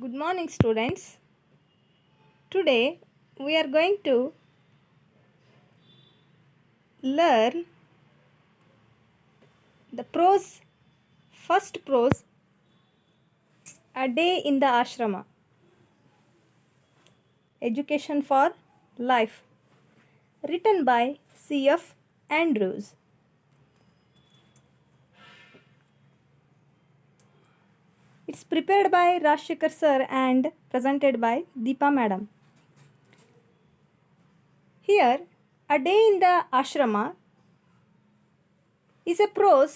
Good morning, students. Today we are going to learn the first prose, A Day in the Ashrama, Education for Life, written by C.F. Andrews. It's prepared by Rajshekhar sir and presented by Deepa madam. Here, A Day in the Ashrama is a prose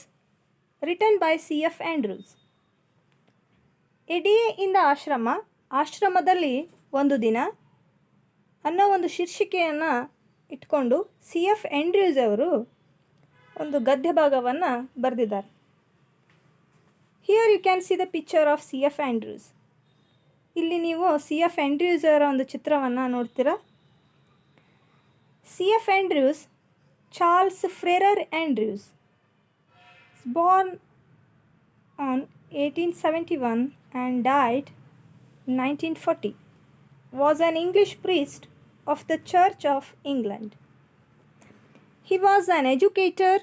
written by C.F. Andrews. A day in the ಆಶ್ರಮದಲ್ಲಿ ಒಂದು ದಿನ ಅನ್ನೋ ಒಂದು ಶೀರ್ಷಿಕೆಯನ್ನು ಇಟ್ಕೊಂಡು C.F. Andrew's ಅವರು ಒಂದು ಗದ್ಯ ಭಾಗವನ್ನು ಬರೆದಿದ್ದಾರೆ. Here you can see the picture of C.F. Andrews. ಇಲ್ಲಿ ನೀವು C.F. ಆಂಡ್ರ್ಯೂಸ್ ಅವರ ಒಂದು ಚಿತ್ರವನ್ನು ನೋಡ್ತೀರಾ. C.F. Andrews Charles Freer Andrews born on 1871 and died in 1940, was an English priest of the Church of England. He was an educator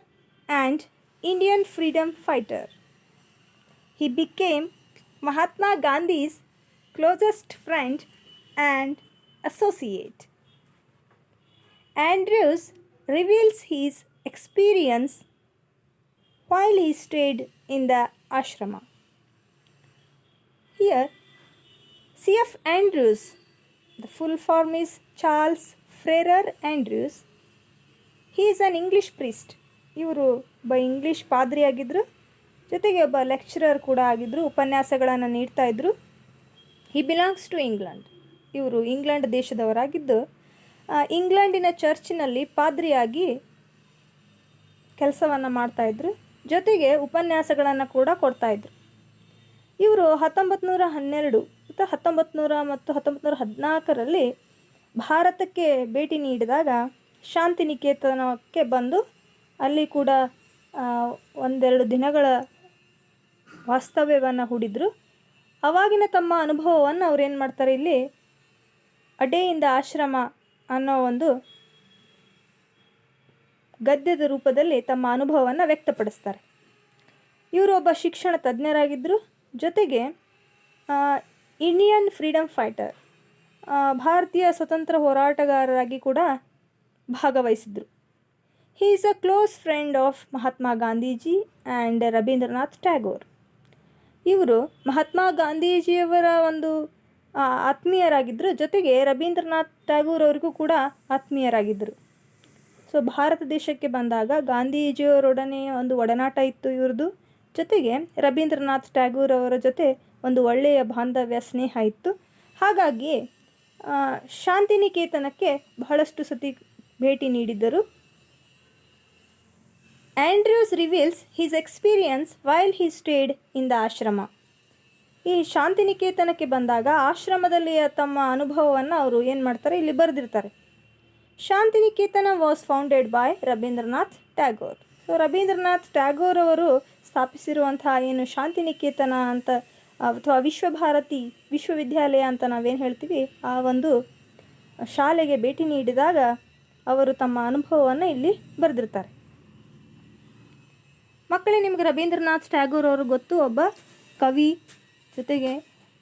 and Indian freedom fighter. He became Mahatma Gandhi's closest friend and associate. Andrews reveals his experience while he stayed in the ashrama. Here, C.F. Andrews, the full form is Charles Frerer Andrews. He is an English priest. ಇವರು ಒಬ್ಬ English ಪಾದ್ರಿಯಾಗಿದ್ದರು, ಜೊತೆಗೆ ಒಬ್ಬ lecturer ಕೂಡ ಆಗಿದ್ದರು, ಉಪನ್ಯಾಸಗಳನ್ನು ನೀಡ್ತಾ ಇದ್ದರು. ಹಿ belongs to England. ಇವರು ಇಂಗ್ಲೆಂಡ್ ದೇಶದವರಾಗಿದ್ದು ಇಂಗ್ಲೆಂಡಿನ ಚರ್ಚಿನಲ್ಲಿ ಪಾದ್ರಿಯಾಗಿ ಕೆಲಸವನ್ನು ಮಾಡ್ತಾಯಿದ್ರು, ಜೊತೆಗೆ ಉಪನ್ಯಾಸಗಳನ್ನು ಕೂಡ ಕೊಡ್ತಾಯಿದ್ರು. ಇವರು 1912 ಮತ್ತು 1914 ಭಾರತಕ್ಕೆ ಭೇಟಿ ನೀಡಿದಾಗ ಶಾಂತಿನಿಕೇತನಕ್ಕೆ ಬಂದು ಅಲ್ಲಿ ಕೂಡ ಒಂದೆರಡು ದಿನಗಳ ವಾಸ್ತವ್ಯವನ್ನು ಹೂಡಿದರು. ಆವಾಗಿನ ತಮ್ಮ ಅನುಭವವನ್ನು ಅವ್ರು ಏನು ಮಾಡ್ತಾರೆ, ಇಲ್ಲಿ ಅ ಡೇ ಇನ್ ದ ಆಶ್ರಮ ಅನ್ನೋ ಒಂದು ಗದ್ಯದ ರೂಪದಲ್ಲಿ ತಮ್ಮ ಅನುಭವವನ್ನು ವ್ಯಕ್ತಪಡಿಸ್ತಾರೆ. ಇವರು ಒಬ್ಬ ಶಿಕ್ಷಣ ತಜ್ಞರಾಗಿದ್ದರು, ಜೊತೆಗೆ ಇಂಡಿಯನ್ ಫ್ರೀಡಮ್ ಫೈಟರ್, ಭಾರತೀಯ ಸ್ವತಂತ್ರ ಹೋರಾಟಗಾರರಾಗಿ ಕೂಡ ಭಾಗವಹಿಸಿದರು. He is a close friend of Mahatma Gandhiji and Rabindranath Tagore. ಇವರು ಮಹಾತ್ಮ ಗಾಂಧೀಜಿಯವರ ಒಂದು ಆತ್ಮೀಯರಾಗಿದ್ದರು, ಜೊತೆಗೆ ರವೀಂದ್ರನಾಥ್ ಟ್ಯಾಗೋರ್ ಅವರಿಗೂ ಕೂಡ ಆತ್ಮೀಯರಾಗಿದ್ದರು. ಸೊ ಭಾರತ ದೇಶಕ್ಕೆ ಬಂದಾಗ ಗಾಂಧೀಜಿಯವರೊಡನೆ ಒಂದು ಒಡನಾಟ ಇತ್ತು ಇವ್ರದ್ದು, ಜೊತೆಗೆ ರವೀಂದ್ರನಾಥ್ ಟ್ಯಾಗೋರ್ ಅವರ ಜೊತೆ ಒಂದು ಒಳ್ಳೆಯ ಬಾಂಧವ್ಯ ಸ್ನೇಹ ಇತ್ತು. ಹಾಗಾಗಿ ಶಾಂತಿನಿಕೇತನಕ್ಕೆ ಬಹಳಷ್ಟು ಸತಿ ಭೇಟಿ ನೀಡಿದ್ದರು. Andrew's reveals his experience while he stayed in the ashram. ಈ ಶಾಂತಿನಿಕೇತನಕ್ಕೆ ಬಂದಾಗ ಆಶ್ರಮದಲ್ಲಿ ತಮ್ಮ ಅನುಭವವನ್ನು ಅವರು ಏನು ಮಾಡ್ತಾರೆ, ಇಲ್ಲಿ ಬರೆದಿರ್ತಾರೆ. Shantiniketan was founded by Rabindranath Tagore. So Rabindranath Tagore ಅವರು ಸ್ಥಾಪಿಸಿರುವಂತಹ ಏನು ಶಾಂತಿನಿಕೇತನ ಅಂತ ಅಥವಾ ವಿಶ್ವಭಾರತಿ ವಿಶ್ವವಿದ್ಯಾಲಯ ಅಂತ ನಾವೇನು ಹೇಳ್ತೀವಿ, ಆ ಒಂದು ಶಾಲೆಗೆ ಭೇಟಿ ನೀಡಿದಾಗ ಅವರು ತಮ್ಮ ಅನುಭವವನ್ನು ಇಲ್ಲಿ ಬರೆದಿರ್ತಾರೆ. ಮಕ್ಕಳೇ, ನಿಮಗೆ ರವೀಂದ್ರನಾಥ್ ಟ್ಯಾಗೋರ್ ಅವರು ಗೊತ್ತು, ಒಬ್ಬ ಕವಿ, ಜೊತೆಗೆ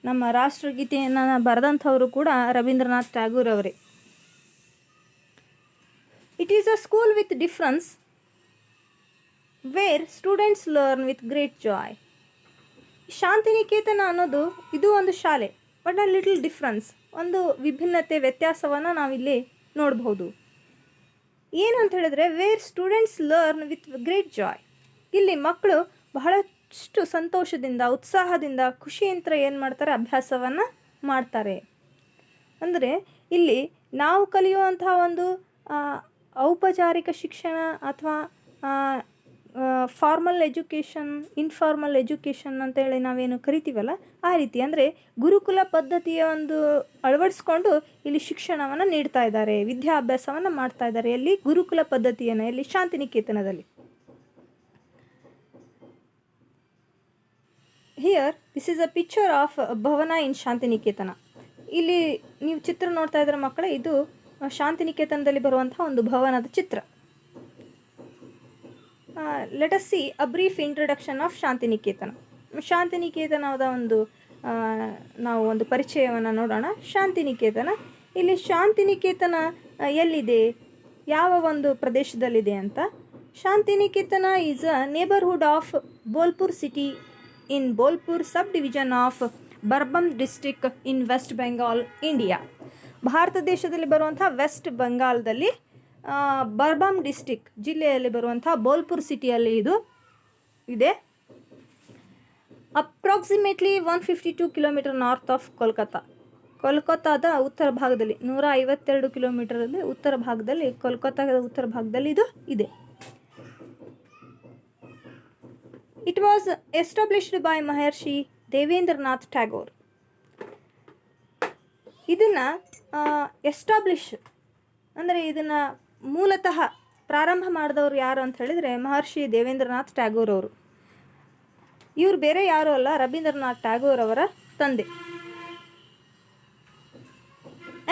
ನಮ್ಮ ರಾಷ್ಟ್ರಗೀತೆಯನ್ನು ಬರೆದಂಥವರು ಕೂಡ ರವೀಂದ್ರನಾಥ್ ಟ್ಯಾಗೋರ್ ಅವರೇ. It is a school with difference where students learn with great joy. Shantiniketan ಅನ್ನೋದು ಇದು ಒಂದು ಶಾಲೆ, ಬಟ್ ಅ ಲಿಟಲ್ ಡಿಫ್ರೆನ್ಸ್, ಒಂದು ವಿಭಿನ್ನತೆ ವ್ಯತ್ಯಾಸವನ್ನು ನಾವಿಲ್ಲಿ ನೋಡ್ಬೋದು. ಏನು ಅಂತ ಹೇಳಿದ್ರೆ, where students learn with great joy. ಇಲ್ಲಿ ಮಕ್ಕಳು ಬಹಳಷ್ಟು ಸಂತೋಷದಿಂದ, ಉತ್ಸಾಹದಿಂದ, ಖುಷಿಯಿಂದ ಏನು ಮಾಡ್ತಾರೆ, ಅಭ್ಯಾಸವನ್ನು ಮಾಡ್ತಾರೆ. ಅಂದರೆ ಇಲ್ಲಿ ನಾವು ಕಲಿಯುವಂತಹ ಒಂದು ಔಪಚಾರಿಕ ಶಿಕ್ಷಣ ಅಥವಾ ಫಾರ್ಮಲ್ ಎಜುಕೇಷನ್, ಇನ್ಫಾರ್ಮಲ್ ಎಜುಕೇಷನ್ ಅಂತೇಳಿ ನಾವೇನು ಕರಿತೀವಲ್ಲ, ಆ ರೀತಿ ಅಂದರೆ ಗುರುಕುಲ ಪದ್ಧತಿಯ ಒಂದು ಅಳವಡಿಸ್ಕೊಂಡು ಇಲ್ಲಿ ಶಿಕ್ಷಣವನ್ನು ನೀಡ್ತಾ ಇದ್ದಾರೆ, ವಿದ್ಯಾಭ್ಯಾಸವನ್ನು ಮಾಡ್ತಾ ಇದ್ದಾರೆ. ಎಲ್ಲಿ ಗುರುಕುಲ ಪದ್ಧತಿಯನ್ನು, ಎಲ್ಲಿ ಶಾಂತಿನಿಕೇತನದಲ್ಲಿ. Here this is a picture of bhavan in Shantiniketan. ಇಲ್ಲಿ ನೀವು ಚಿತ್ರ ನೋಡ್ತಾ ಇದ್ರೆ ಮಕ್ಕಳೇ, ಇದು ಶಾಂತಿನಿಕೇತನದಲ್ಲಿ ಬರುವಂತಹ ಒಂದು ಭವನದ ಚಿತ್ರ. Let us see a brief introduction of Shantiniketan. ಶಾಂತಿನಿಕೇತನದ ನಾವು ಒಂದು ಪರಿಚಯವನ್ನು ನೋಡೋಣ. ಶಾಂತಿನಿಕೇತನ, ಇಲ್ಲಿ ಶಾಂತಿನಿಕೇತನ ಎಲ್ಲಿದೆ, ಯಾವ ಒಂದು ಪ್ರದೇಶದಲ್ಲಿದೆ ಅಂತ. Shantiniketan is a neighbourhood of Bolpur city in Bolpur subdivision of Birbhum district in West Bengal, India. Bharat ದೇಶದಲ್ಲಿ ಬರುವಂಥ ವೆಸ್ಟ್ ಬೆಂಗಾಲ್ದಲ್ಲಿ ಬರ್ಬಮ್ ಡಿಸ್ಟಿಕ್ ಜಿಲ್ಲೆಯಲ್ಲಿ ಬರುವಂಥ ಬೋಲ್ಪುರ್ ಸಿಟಿಯಲ್ಲಿ ಇದು ಇದೆ. ಅಪ್ರಾಕ್ಸಿಮೇಟ್ಲಿ 152 ಕಿಲೋಮೀಟರ್ ನಾರ್ತ್ ಆಫ್ ಕೋಲ್ಕತ್ತಾದ ಉತ್ತರ ಭಾಗದಲ್ಲಿ, 152 ಕಿಲೋಮೀಟರಲ್ಲಿ ಉತ್ತರ ಭಾಗದಲ್ಲಿ, ಕೋಲ್ಕತ್ತಾದ ಉತ್ತರ ಭಾಗದಲ್ಲಿ ಇದು ಇದೆ. ಇಟ್ ವಾಸ್ ಎಸ್ಟಾಬ್ಲಿಷ್ಡ್ ಬೈ ಮಹರ್ಷಿ ದೇವೇಂದ್ರನಾಥ್ ಟ್ಯಾಗೋರ್. ಇದನ್ನು ಎಸ್ಟಾಬ್ಲಿಷ್ ಅಂದರೆ ಇದನ್ನು ಮೂಲತಃ ಪ್ರಾರಂಭ ಮಾಡಿದವರು ಯಾರು ಅಂತ ಹೇಳಿದರೆ ಮಹರ್ಷಿ ದೇವೇಂದ್ರನಾಥ್ ಟ್ಯಾಗೋರ್ ಅವರು. ಇವರು ಬೇರೆ ಯಾರೂ ಅಲ್ಲ, ರವೀಂದ್ರನಾಥ್ ಟ್ಯಾಗೋರ್ ಅವರ ತಂದೆ.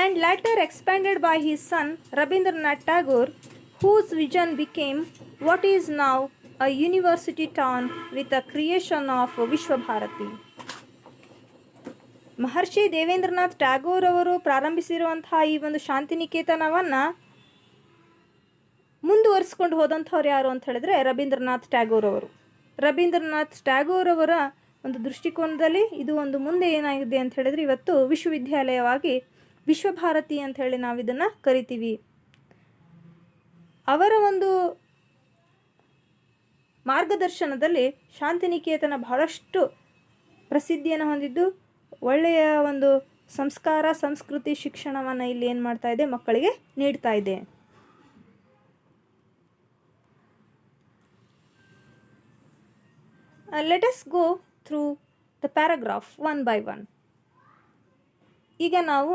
and later expanded by his son Rabindranath Tagore, whose vision became what is now a university town with the creation of Vishwabharati. ಮಹರ್ಷಿ ದೇವೇಂದ್ರನಾಥ್ ಟ್ಯಾಗೋರ್ ಅವರು ಪ್ರಾರಂಭಿಸಿರುವಂತಹ ಈ ಒಂದು ಶಾಂತಿನಿಕೇತನವನ್ನು ಮುಂದುವರಿಸ್ಕೊಂಡು ಹೋದಂಥವ್ರು ಯಾರು ಅಂತ ಹೇಳಿದ್ರೆ ರವೀಂದ್ರನಾಥ್ ಟ್ಯಾಗೋರ್ ಅವರು. ರವೀಂದ್ರನಾಥ್ ಟ್ಯಾಗೋರ್ ಅವರ ಒಂದು ದೃಷ್ಟಿಕೋನದಲ್ಲಿ ಇದು ಒಂದು ಮುಂದೆ ಏನಾಗಿದೆ ಅಂತ ಹೇಳಿದ್ರೆ ಇವತ್ತು ವಿಶ್ವವಿದ್ಯಾಲಯವಾಗಿ ವಿಶ್ವಭಾರತಿ ಅಂತ ಹೇಳಿ ನಾವು ಇದನ್ನು ಕರಿತೀವಿ. ಅವರ ಒಂದು ಮಾರ್ಗದರ್ಶನದಲ್ಲಿ ಶಾಂತಿನಿಕೇತನ ಬಹಳಷ್ಟು ಪ್ರಸಿದ್ಧಿಯನ್ನು ಹೊಂದಿದ್ದು, ಒಳ್ಳೆಯ ಒಂದು ಸಂಸ್ಕಾರ, ಸಂಸ್ಕೃತಿ, ಶಿಕ್ಷಣವನ್ನು ಇಲ್ಲಿ ಏನು ಮಾಡ್ತಾ ಇದೆ, ಮಕ್ಕಳಿಗೆ ನೀಡ್ತಾ ಇದೆ. Let us go through the paragraph one by one. ಈಗ ನಾವು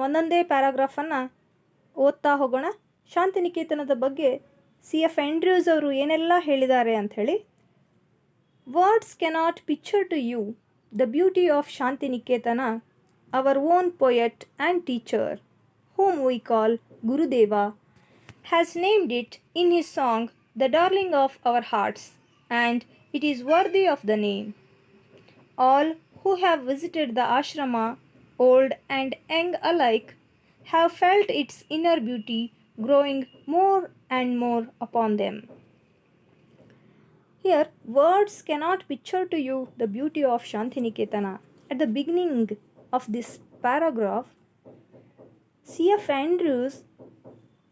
ಒಂದೊಂದೇ ಪ್ಯಾರಾಗ್ರಾಫನ್ನು ಓದ್ತಾ ಹೋಗೋಣ. ಶಾಂತಿನಿಕೇತನದ ಬಗ್ಗೆ CF ಆಂಡ್ರ್ಯೂಸ್ ಅವರು ಏನೆಲ್ಲ ಹೇಳಿದ್ದಾರೆ ಅಂಥೇಳಿ. Words cannot picture to you the beauty of Shantiniketan, our own poet and teacher, whom we call Gurudeva, has named it in his song The Darling of Our Hearts, and it is worthy of the name. All who have visited the ashrama, old and young alike, have felt its inner beauty growing more and more upon them. Here, words cannot picture to you the beauty of Shantiniketana. At the beginning of this paragraph, CF Andrews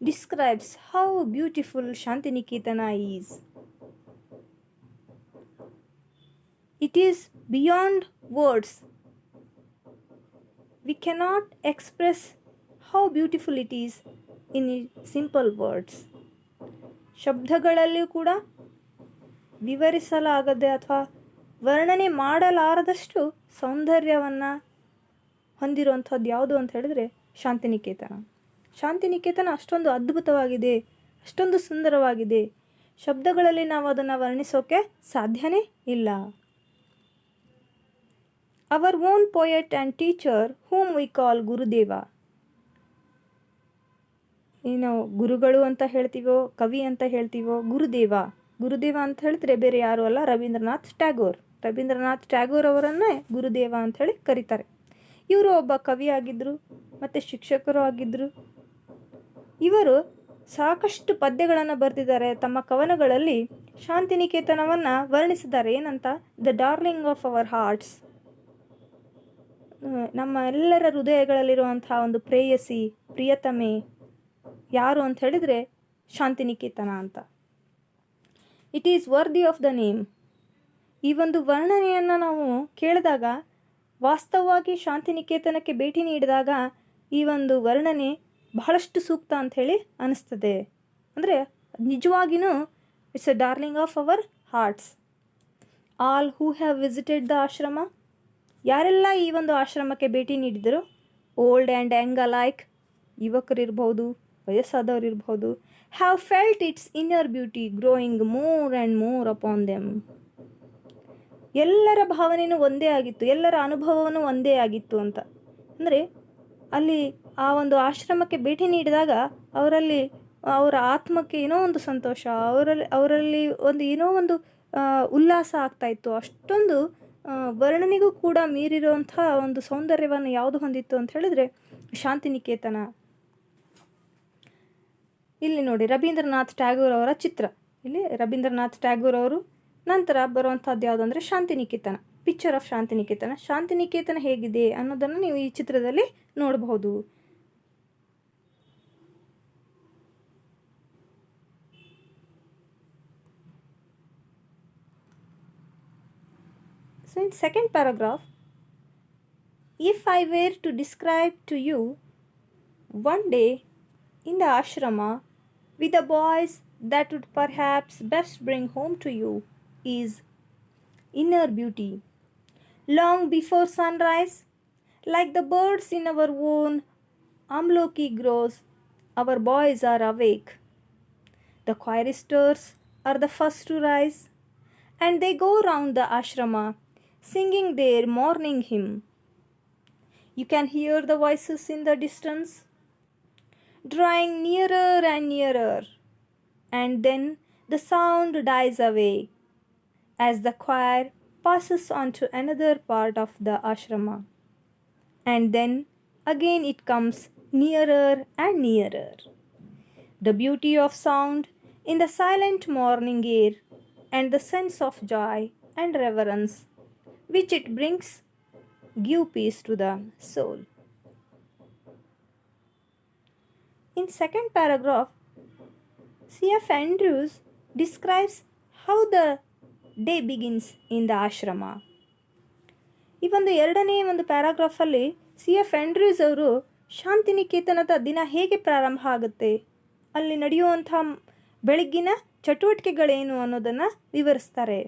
describes how beautiful Shantiniketana is. It is beyond words. We cannot express how beautiful it is in simple words. ಶಬ್ದಗಳಲ್ಲಿಯೂ ಕೂಡ ವಿವರಿಸಲಾಗದೆ ಅಥವಾ ವರ್ಣನೆ ಮಾಡಲಾರದಷ್ಟು ಸೌಂದರ್ಯವನ್ನು ಹೊಂದಿರುವಂಥದ್ದು ಯಾವುದು ಅಂತ ಹೇಳಿದ್ರೆ ಶಾಂತಿನಿಕೇತನ. ಶಾಂತಿನಿಕೇತನ ಅಷ್ಟೊಂದು ಅದ್ಭುತವಾಗಿದೆ, ಅಷ್ಟೊಂದು ಸುಂದರವಾಗಿದೆ, ಶಬ್ದಗಳಲ್ಲಿ ನಾವು ಅದನ್ನು ವರ್ಣಿಸೋಕೆ ಸಾಧ್ಯನೇ ಇಲ್ಲ. Our own poet and teacher, whom we call Gurudeva. ನಾವು ಗುರುಗಳು ಅಂತ ಹೇಳ್ತೀವೋ, ಕವಿ ಅಂತ ಹೇಳ್ತೀವೋ, ಗುರುದೇವ ಅಂತ ಹೇಳಿದ್ರೆ ಬೇರೆ ಯಾರು ಅಲ್ಲ, ರವೀಂದ್ರನಾಥ್ ಟ್ಯಾಗೋರ್. ರವೀಂದ್ರನಾಥ್ ಟ್ಯಾಗೋರ್ ಅವರನ್ನೇ ಗುರುದೇವ ಅಂತ ಹೇಳಿ ಕರೀತಾರೆ. ಇವರು ಒಬ್ಬ ಕವಿಯಾಗಿದ್ದರು ಮತ್ತು ಶಿಕ್ಷಕರು ಆಗಿದ್ದರು. ಇವರು ಸಾಕಷ್ಟು ಪದ್ಯಗಳನ್ನು ಬರೆದಿದ್ದಾರೆ. ತಮ್ಮ ಕವನಗಳಲ್ಲಿ ಶಾಂತಿನಿಕೇತನವನ್ನು ವರ್ಣಿಸಿದ್ದಾರೆ. ಏನಂತ? The darling of our arts, ನಮ್ಮ ಎಲ್ಲರ ಹೃದಯಗಳಲ್ಲಿರುವಂಥ ಒಂದು ಪ್ರೇಯಸಿ, ಪ್ರಿಯತಮೆ ಯಾರು ಅಂತ ಹೇಳಿದರೆ ಶಾಂತಿನಿಕೇತನ ಅಂತ. It is worthy of the name. ಈ ಒಂದು ವರ್ಣನೆಯನ್ನು ನಾವು ಕೇಳಿದಾಗ, ವಾಸ್ತವವಾಗಿ ಶಾಂತಿನಿಕೇತನಕ್ಕೆ ಭೇಟಿ ನೀಡಿದಾಗ ಈ ಒಂದು ವರ್ಣನೆ ಬಹಳಷ್ಟು ಸೂಕ್ತ ಅಂಥೇಳಿ ಅನ್ನಿಸ್ತದೆ. ಅಂದರೆ ನಿಜವಾಗಿಯೂ it's a darling of our hearts. All who have visited the ashram, ಯಾರೆಲ್ಲ ಈ ಒಂದು ಆಶ್ರಮಕ್ಕೆ ಭೇಟಿ ನೀಡಿದರು, ಓಲ್ಡ್ ಆ್ಯಂಡ್ ಯಂಗ್ ಅಲೈಕ್, ಯುವಕರಿರ್ಬೋದು, ವಯಸ್ಸಾದವರಿರ್ಬೋದು, have felt its inner beauty growing more and more upon them. ಎಲ್ಲರ ಭಾವನೆಯೂ ಒಂದೇ ಆಗಿತ್ತು, ಎಲ್ಲರ ಅನುಭವವೂ ಒಂದೇ ಆಗಿತ್ತು ಅಂತ. ಅಂದರೆ ಅಲ್ಲಿ ಆ ಒಂದು ಆಶ್ರಮಕ್ಕೆ ಭೇಟಿ ನೀಡಿದಾಗ ಅವರಲ್ಲಿ ಅವರ ಆತ್ಮಕ್ಕೆ ಏನೋ ಒಂದು ಸಂತೋಷ, ಅವರಲ್ಲಿ ಒಂದು ಏನೋ ಒಂದು ಉಲ್ಲಾಸ ಆಗ್ತಾಯಿತ್ತು. ಅಷ್ಟೊಂದು ವರ್ಣನೆಗೂ ಕೂಡ ಮೀರಿರುವಂಥ ಒಂದು ಸೌಂದರ್ಯವನ್ನು ಯಾವುದು ಹೊಂದಿತ್ತು ಅಂತ ಹೇಳಿದ್ರೆ ಶಾಂತಿನಿಕೇತನ. ಇಲ್ಲಿ ನೋಡಿ ರವೀಂದ್ರನಾಥ್ ಟ್ಯಾಗೋರ್ ಅವರ ಚಿತ್ರ. ಇಲ್ಲಿ ರವೀಂದ್ರನಾಥ್ ಟ್ಯಾಗೋರ್ ಅವರು ನಂತರ ಬರುವಂಥದ್ದು ಯಾವುದು ಅಂದರೆ ಶಾಂತಿನಿಕೇತನ, ಪಿಕ್ಚರ್ ಆಫ್ ಶಾಂತಿನಿಕೇತನ. ಶಾಂತಿನಿಕೇತನ ಹೇಗಿದೆ ಅನ್ನೋದನ್ನು ನೀವು ಈ ಚಿತ್ರದಲ್ಲಿ ನೋಡಬಹುದು. So in second paragraph, if I were to describe to you one day in the ashrama with the boys that would perhaps best bring home to you is inner beauty. Long before sunrise, like the birds in our own amloki groves, our boys are awake. The choristers are the first to rise, and they go round the ashrama singing their morning hymn. You can hear the voices in the distance, drawing nearer and nearer, and then the sound dies away as the choir passes on to another part of the ashrama, and then again it comes nearer and nearer. The beauty of sound in the silent morning air and the sense of joy and reverence which it brings give peace to the soul. In second paragraph, C.F. Andrews describes how the day begins in the ashrama. ಈ ಒಂದು ಎರಡನೇ ಒಂದು ಪ್ಯಾರಾಗ್ರಾಫಲ್ಲಿ C.F. Andrew's ಅವರು ಶಾಂತಿನಿಕೇತನದ ದಿನ ಹೇಗೆ ಪ್ರಾರಂಭ ಆಗುತ್ತೆ, ಅಲ್ಲಿ ನಡೆಯುವಂಥ ಬೆಳಗ್ಗಿನ ಚಟುವಟಿಕೆಗಳೇನು ಅನ್ನೋದನ್ನು ವಿವರಿಸ್ತಾರೆ.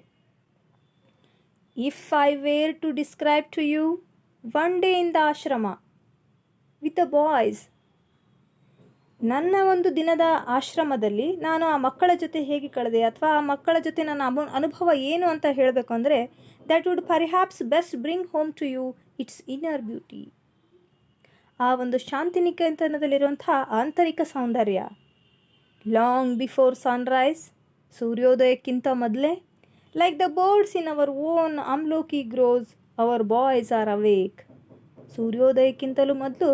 If I were to describe to you one day in the ashrama with the boys, ನನ್ನ ಒಂದು ದಿನದ ಆಶ್ರಮದಲ್ಲಿ ನಾನು ಆ ಮಕ್ಕಳ ಜೊತೆ ಹೇಗೆ ಕಳೆದೆ ಅಥವಾ ಆ ಮಕ್ಕಳ ಜೊತೆ ನನ್ನ ಅನುಭವ ಏನು ಅಂತ ಹೇಳಬೇಕು ಅಂದರೆ, that would perhaps best bring home to you its inner beauty. ಆ ಒಂದು ಶಾಂತಿನಿಕೇತನದಲ್ಲಿರುವಂಥ ಆಂತರಿಕ ಸೌಂದರ್ಯ. ಲಾಂಗ್ ಬಿಫೋರ್ ಸನ್ರೈಸ್, ಸೂರ್ಯೋದಯಕ್ಕಿಂತ ಮೊದಲೇ, like the birds in our own amloki groves, our boys are awake. ಸೂರ್ಯೋದಯಕ್ಕಿಂತಲೂ ಮೊದಲು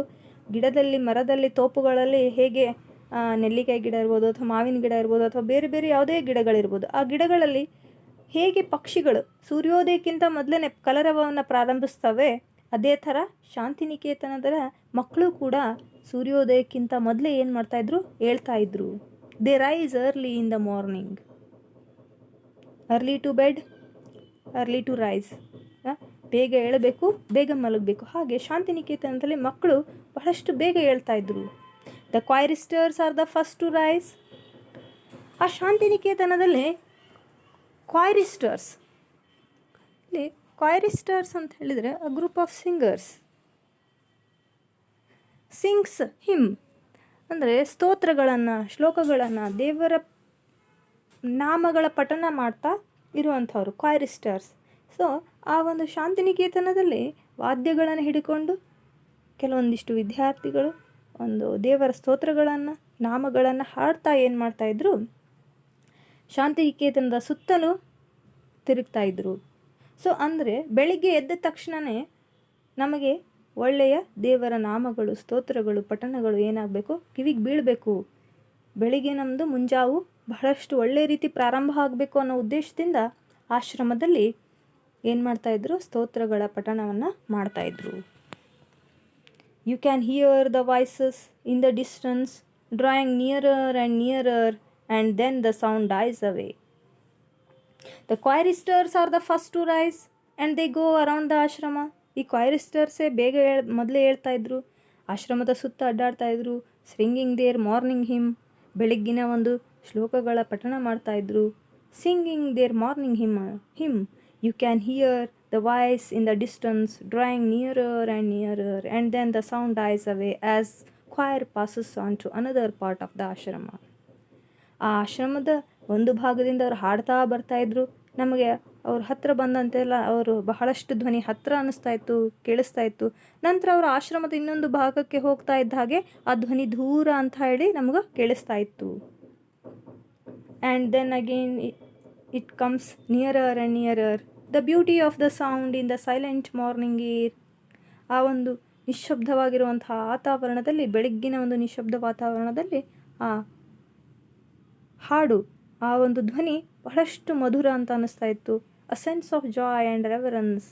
ಗಿಡದಲ್ಲಿ, ಮರದಲ್ಲಿ, ತೋಪುಗಳಲ್ಲಿ ಹೇಗೆ ನೆಲ್ಲಿಕಾಯಿ ಗಿಡ ಇರ್ಬೋದು ಅಥವಾ ಮಾವಿನ ಗಿಡ ಇರ್ಬೋದು ಅಥವಾ ಬೇರೆ ಬೇರೆ ಯಾವುದೇ ಗಿಡಗಳಿರ್ಬೋದು, ಆ ಗಿಡಗಳಲ್ಲಿ ಹೇಗೆ ಪಕ್ಷಿಗಳು ಸೂರ್ಯೋದಯಕ್ಕಿಂತ ಮೊದಲೇ ಕಲರವವನ್ನು ಪ್ರಾರಂಭಿಸ್ತವೆ, ಅದೇ ಥರ ಶಾಂತಿನಿಕೇತನದ ಮಕ್ಕಳು ಕೂಡ ಸೂರ್ಯೋದಯಕ್ಕಿಂತ ಮೊದಲೇ ಏನು ಮಾಡ್ತಾಯಿದ್ರು, ಹೇಳ್ತಾಯಿದ್ರು. They rise early in the morning. Early to bed, early to rise. ಬೇಗ ಏಳಬೇಕು, ಬೇಗ ಮಲಗಬೇಕು. ಹಾಗೆ ಶಾಂತಿನಿಕೇತನದಲ್ಲಿ ಮಕ್ಕಳು ಬಹಳಷ್ಟು ಬೇಗ ಹೇಳ್ತಾಯಿದ್ರು. The choristers are the first to rise. ಆ ಶಾಂತಿನಿಕೇತನದಲ್ಲಿ ಕ್ವೈರಿಸ್ಟರ್ಸ್, ಇಲ್ಲಿ ಕ್ವೈರಿಸ್ಟರ್ಸ್ ಅಂತ ಹೇಳಿದರೆ a group of singers sings hymn, ಅಂದರೆ ಸ್ತೋತ್ರಗಳನ್ನು, ಶ್ಲೋಕಗಳನ್ನು, ದೇವರ ನಾಮಗಳ ಪಠನ ಮಾಡ್ತಾ ಇರುವಂಥವ್ರು ಕ್ವೈರಿಸ್ಟರ್ಸ್. ಸೊ ಆ ಒಂದು ಶಾಂತಿನಿಕೇತನದಲ್ಲಿ ವಾದ್ಯಗಳನ್ನು ಹಿಡ್ಕೊಂಡು ಕೆಲವೊಂದಿಷ್ಟು ವಿದ್ಯಾರ್ಥಿಗಳು ಒಂದು ದೇವರ ಸ್ತೋತ್ರಗಳನ್ನು, ನಾಮಗಳನ್ನು ಹಾಡ್ತಾ ಏನು ಮಾಡ್ತಾಯಿದ್ರು, ಶಾಂತಿನಿಕೇತನದ ಸುತ್ತಲೂ ತಿರುಗ್ತಾಯಿದ್ರು. ಸೊ ಅಂದರೆ ಬೆಳಿಗ್ಗೆ ಎದ್ದ ತಕ್ಷಣವೇ ನಮಗೆ ಒಳ್ಳೆಯ ದೇವರ ನಾಮಗಳು, ಸ್ತೋತ್ರಗಳು, ಪಠಣಗಳು ಏನಾಗಬೇಕು, ಕಿವಿಗೆ ಬೀಳಬೇಕು. ಬೆಳಿಗ್ಗೆ ನಮ್ಮದು ಮುಂಜಾವು ಬಹಳಷ್ಟು ಒಳ್ಳೆಯ ರೀತಿ ಪ್ರಾರಂಭ ಆಗಬೇಕು ಅನ್ನೋ ಉದ್ದೇಶದಿಂದ ಆಶ್ರಮದಲ್ಲಿ ಏನು ಮಾಡ್ತಾಯಿದ್ರು, ಸ್ತೋತ್ರಗಳ ಪಠಣವನ್ನು ಮಾಡ್ತಾಯಿದ್ರು. You can hear the voices in the distance drawing nearer and nearer and then the sound dies away. The choristers are the first to rise and they go around the ashram. ಈ ಕ್ವೈರಿಸ್ಟರ್ಸೇ ಬೇಗ ಮೊದಲೇ ಹೇಳ್ತಾಯಿದ್ರು, ಆಶ್ರಮದ ಸುತ್ತ ಅಡ್ಡಾಡ್ತಾಯಿದ್ರು. ಸಿಂಗಿಂಗ್ ದೇರ್ ಮಾರ್ನಿಂಗ್ ಹಿಮ್, ಬೆಳಗ್ಗಿನ ಒಂದು ಶ್ಲೋಕಗಳ ಪಠಣ ಮಾಡ್ತಾಯಿದ್ರು. Singing their morning hymn you can hear the voice in the distance drawing nearer and nearer and then the sound dies away as choir passes on to another part of the ashram. ಆ ಆಶ್ರಮದ ಒಂದು ಭಾಗದಿಂದ ಅವರು ಹಾಡ್ತಾ ಬರ್ತಾಯಿದ್ರು. ನಮಗೆ ಅವ್ರ ಹತ್ತಿರ ಬಂದಂತೆಲ್ಲ ಅವರು ಬಹಳಷ್ಟು ಧ್ವನಿ ಹತ್ತಿರ ಅನ್ನಿಸ್ತಾ ಇತ್ತು, ಕೇಳಿಸ್ತಾ ಇತ್ತು. ನಂತರ ಅವರು ಆಶ್ರಮದ ಇನ್ನೊಂದು ಭಾಗಕ್ಕೆ ಹೋಗ್ತಾ ಇದ್ದ ಹಾಗೆ ಆ ಧ್ವನಿ ದೂರ ಅಂತ ಹೇಳಿ ನಮಗೆ ಕೇಳಿಸ್ತಾ ಇತ್ತು. And then again it comes nearer and nearer. The beauty of the sound in the silent morning air. ಆ ಒಂದು ನಿಶ್ಶಬ್ದವಾಗಿರುವಂತಹ ವಾತಾವರಣದಲ್ಲಿ, ಬೆಳಗ್ಗಿನ ಒಂದು ನಿಶ್ಶಬ್ದ ವಾತಾವರಣದಲ್ಲಿ ಆ ಹಾಡು, ಆ ಒಂದು ಧ್ವನಿ ಬಹಳಷ್ಟು ಮಧುರ ಅಂತ ಅನ್ನಿಸ್ತಾ ಇತ್ತು. A sense of joy and reverence.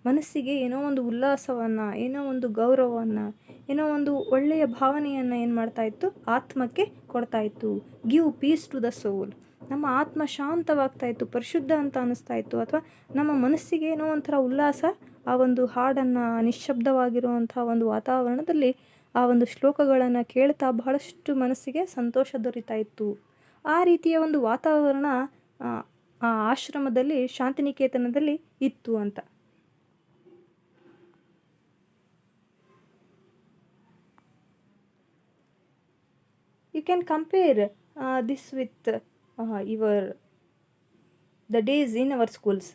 ಮನಸ್ಸಿಗೆ ಏನೋ ಒಂದು ಉಲ್ಲಾಸವನ್ನು, ಏನೋ ಒಂದು ಗೌರವವನ್ನು, ಏನೋ ಒಂದು ಒಳ್ಳೆಯ ಭಾವನೆಯನ್ನು ಏನು ಮಾಡ್ತಾ ಇತ್ತು, ಆತ್ಮಕ್ಕೆ ಕೊಡ್ತಾ ಇತ್ತು. ಗಿವ್ ಪೀಸ್ ಟು ದ ಸೋಲ್. ನಮ್ಮ ಆತ್ಮ ಶಾಂತವಾಗ್ತಾ ಇತ್ತು, ಪರಿಶುದ್ಧ ಅಂತ ಅನ್ನಿಸ್ತಾ ಇತ್ತು. ಅಥವಾ ನಮ್ಮ ಮನಸ್ಸಿಗೆ ಏನೋ ಒಂಥರ ಉಲ್ಲಾಸ ಆ ಒಂದು ಹಾಡನ್ನು, ನಿಶ್ಶಬ್ದವಾಗಿರುವಂಥ ಒಂದು ವಾತಾವರಣದಲ್ಲಿ ಆ ಒಂದು ಶ್ಲೋಕಗಳನ್ನು ಕೇಳ್ತಾ ಬಹಳಷ್ಟು ಮನಸ್ಸಿಗೆ ಸಂತೋಷ ದೊರೀತಾ ಇತ್ತು. ಆ ರೀತಿಯ ಒಂದು ವಾತಾವರಣ ಆ ಆಶ್ರಮದಲ್ಲಿ, ಶಾಂತಿನಿಕೇತನದಲ್ಲಿ ಇತ್ತು ಅಂತ. You can compare this with the days in our schools.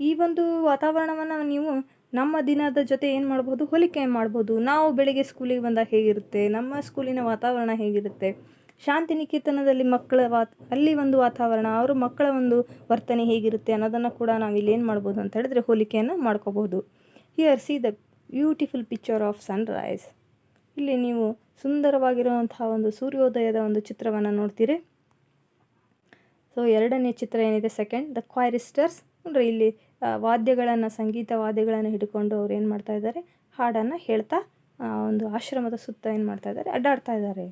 ಈ ಒಂದು ವಾತಾವರಣವನ್ನು ನೀವು ನಮ್ಮ ದಿನದ ಜೊತೆ ಏನು ಮಾಡ್ಬೋದು, ಹೋಲಿಕೆ ಮಾಡ್ಬೋದು. ನಾವು ಬೆಳಿಗ್ಗೆ ಸ್ಕೂಲಿಗೆ ಬಂದಾಗ ಹೇಗಿರುತ್ತೆ, ನಮ್ಮ ಸ್ಕೂಲಿನ ವಾತಾವರಣ ಹೇಗಿರುತ್ತೆ, ಶಾಂತಿನಿಕೇತನದಲ್ಲಿ ಮಕ್ಕಳ ಅಲ್ಲಿ ಒಂದು ವಾತಾವರಣ, ಅವರು ಮಕ್ಕಳ ಒಂದು ವರ್ತನೆ ಹೇಗಿರುತ್ತೆ ಅನ್ನೋದನ್ನು ಕೂಡ ನಾವು ಇಲ್ಲಿ ಏನು ಮಾಡ್ಬೋದು ಅಂತ ಹೇಳಿದ್ರೆ ಹೋಲಿಕೆಯನ್ನು ಮಾಡ್ಕೋಬಹುದು. Here C the beautiful picture of Sunrise. ಇಲ್ಲಿ ನೀವು ಸುಂದರವಾಗಿರುವಂತಹ ಒಂದು ಸೂರ್ಯೋದಯದ ಒಂದು ಚಿತ್ರವನ್ನು ನೋಡ್ತೀರಿ. ಸೊ ಎರಡನೇ ಚಿತ್ರ ಏನಿದೆ, ಸೆಕೆಂಡ್, ದ ಕ್ವೈರಿಸ್ಟರ್ಸ್. ನೋಡ್ರಿ ಇಲ್ಲಿ ವಾದ್ಯಗಳನ್ನು, ಸಂಗೀತ ವಾದ್ಯಗಳನ್ನು ಹಿಡ್ಕೊಂಡು ಅವ್ರು ಏನು ಮಾಡ್ತಾ ಇದ್ದಾರೆ, ಹಾಡನ್ನು ಹೇಳ್ತಾ ಒಂದು ಆಶ್ರಮದ ಸುತ್ತ ಏನು ಮಾಡ್ತಾ ಇದ್ದಾರೆ, ಅಡ್ಡಾಡ್ತಾ ಇದ್ದಾರೆ.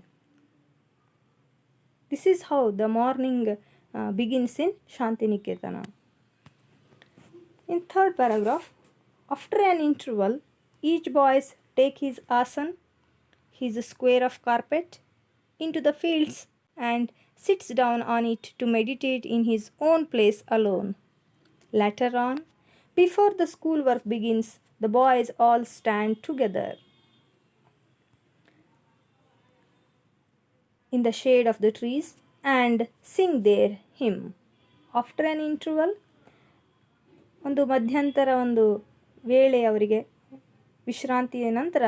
This is how the morning begins in Shantiniketana. In third paragraph, after an interval, each boys take his asan, his square of carpet, into the fields and sits down on it to meditate in his own place alone. Later on, before the schoolwork begins, the boys all stand together in the shade of the trees and sing their hymn. After an interval, ಒಂದು ಮಧ್ಯಂತರ ಒಂದು ವೇಳೆ, ಅವರಿಗೆ ವಿಶ್ರಾಂತಿಯ ನಂತರ,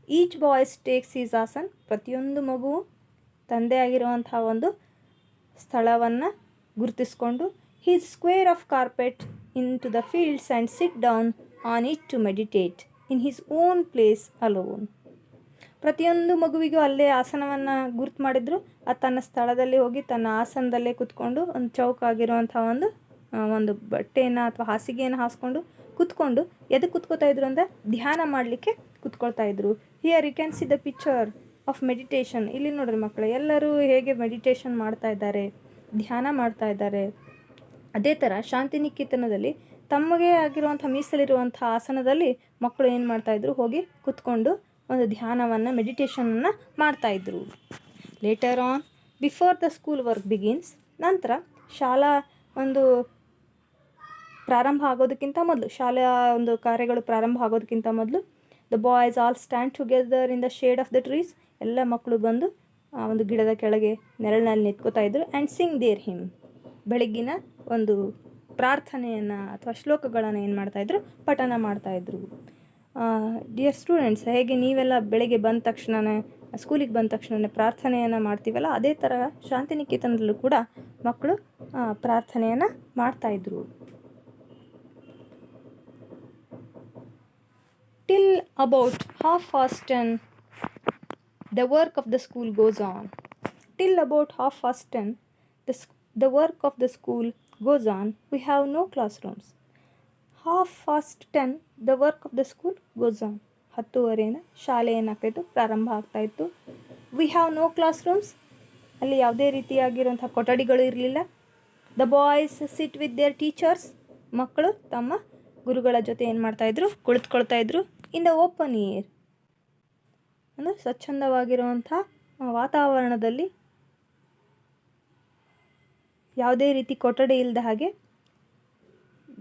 each boys takes his asan. ಪ್ರತಿಯೊಂದು ಮಗುವು ತಂದೆ ಆಗಿರುವಂಥ ಒಂದು ಸ್ಥಳವನ್ನು ಗುರುತಿಸ್ಕೊಂಡು, his square of carpet into the fields and sit down on it to meditate in his own place alone. ಪ್ರತಿಯೊಂದು ಮಗುವಿಗೂ ಅಲ್ಲೇ ಆಸನವನ್ನು ಗುರುತು ಮಾಡಿದ್ರು, ಅದು ತನ್ನ ಸ್ಥಳದಲ್ಲಿ ಹೋಗಿ ತನ್ನ ಆಸನದಲ್ಲೇ ಕೂತ್ಕೊಂಡು ಒಂದು ಚೌಕಾಗಿರುವಂಥ ಒಂದು ಬಟ್ಟೆಯನ್ನು ಅಥವಾ ಹಾಸಿಗೆಯನ್ನು ಹಾಸ್ಕೊಂಡು ಕೂತ್ಕೊಂಡು, ಎದಕ್ಕೆ ಕೂತ್ಕೋತಾ ಇದ್ರು ಅಂದರೆ ಧ್ಯಾನ ಮಾಡಲಿಕ್ಕೆ ಕೂತ್ಕೊಳ್ತಾ ಇದ್ರು. Here you can see the picture of meditation. ಇಲ್ಲಿ ನೋಡ್ರಿ ಮಕ್ಕಳು, ಎಲ್ಲರೂ ಹೇಗೆ ಮೆಡಿಟೇಷನ್ ಮಾಡ್ತಾ ಇದ್ದಾರೆ, ಧ್ಯಾನ ಮಾಡ್ತಾ ಇದ್ದಾರೆ. ಅದೇ ಥರ ಶಾಂತಿನಿಕೇತನದಲ್ಲಿ ತಮಗೆ ಆಗಿರುವಂಥ ಮೀಸಲಿರುವಂಥ ಆಸನದಲ್ಲಿ ಮಕ್ಕಳು ಏನು ಮಾಡ್ತಾಯಿದ್ರು, ಹೋಗಿ ಕೂತ್ಕೊಂಡು ಒಂದು ಧ್ಯಾನವನ್ನು, ಮೆಡಿಟೇಷನನ್ನು ಮಾಡ್ತಾಯಿದ್ರು. Later on, before the school work begins. ನಂತರ ಶಾಲಾ ಒಂದು ಪ್ರಾರಂಭ ಆಗೋದಕ್ಕಿಂತ ಮೊದಲು, ಶಾಲೆಯ ಒಂದು ಕಾರ್ಯಗಳು ಪ್ರಾರಂಭ ಆಗೋದಕ್ಕಿಂತ ಮೊದಲು, the boys all stand together in the shade of the trees. ಎಲ್ಲ ಮಕ್ಕಳು ಬಂದು ಆ ಒಂದು ಗಿಡದ ಕೆಳಗೆ ನೆರಳಿನಲ್ಲಿ ನಿಂತ್ಕೋತಾ ಇದ್ರು. And sing their hymn. ಬೆಳಗ್ಗಿನ ಒಂದು ಪ್ರಾರ್ಥನೆಯನ್ನು ಅಥವಾ ಶ್ಲೋಕಗಳನ್ನು ಏನು ಮಾಡ್ತಾಯಿದ್ರು, ಪಠನ ಮಾಡ್ತಾಯಿದ್ರು. ಡಿಯರ್ ಸ್ಟೂಡೆಂಟ್ಸ್, ಹೇಗೆ ನೀವೆಲ್ಲ ಬೆಳಗ್ಗೆ ಬಂದ ತಕ್ಷಣವೇ, ಸ್ಕೂಲಿಗೆ ಬಂದ ತಕ್ಷಣವೇ ಪ್ರಾರ್ಥನೆಯನ್ನು ಮಾಡ್ತೀವಲ್ಲ, ಅದೇ ಥರ ಶಾಂತಿನಿಕೇತನದಲ್ಲೂ ಕೂಡ ಮಕ್ಕಳು ಪ್ರಾರ್ಥನೆಯನ್ನು ಮಾಡ್ತಾಯಿದ್ರು. Till about 10:30, the work of the school goes on. Till about 10:30, the work of the school goes on. We have no classrooms. 10:30, the work of the school goes on. 10:30 ಶಾಲೆ ಏನಾಗ್ತಾಯಿತ್ತು, ಪ್ರಾರಂಭ ಆಗ್ತಾಯಿತ್ತು. We have no classrooms. ಅಲ್ಲಿ ಯಾವುದೇ ರೀತಿಯಾಗಿರುವಂಥ ಕೊಠಡಿಗಳು ಇರಲಿಲ್ಲ. The boys sit with their teachers. ಮಕ್ಕಳು ತಮ್ಮ ಗುರುಗಳ ಜೊತೆ ಏನು ಮಾಡ್ತಾಯಿದ್ರು, ಕುಳಿತುಕೊಳ್ತಾಯಿದ್ರು. ಇನ್ ದ ಓಪನ್ ಏರ್, ಅಂದರೆ ಸ್ವಚ್ಛಂದವಾಗಿರುವಂಥ ವಾತಾವರಣದಲ್ಲಿ, ಯಾವುದೇ ರೀತಿ ಕೊಠಡಿ ಇಲ್ಲದ ಹಾಗೆ,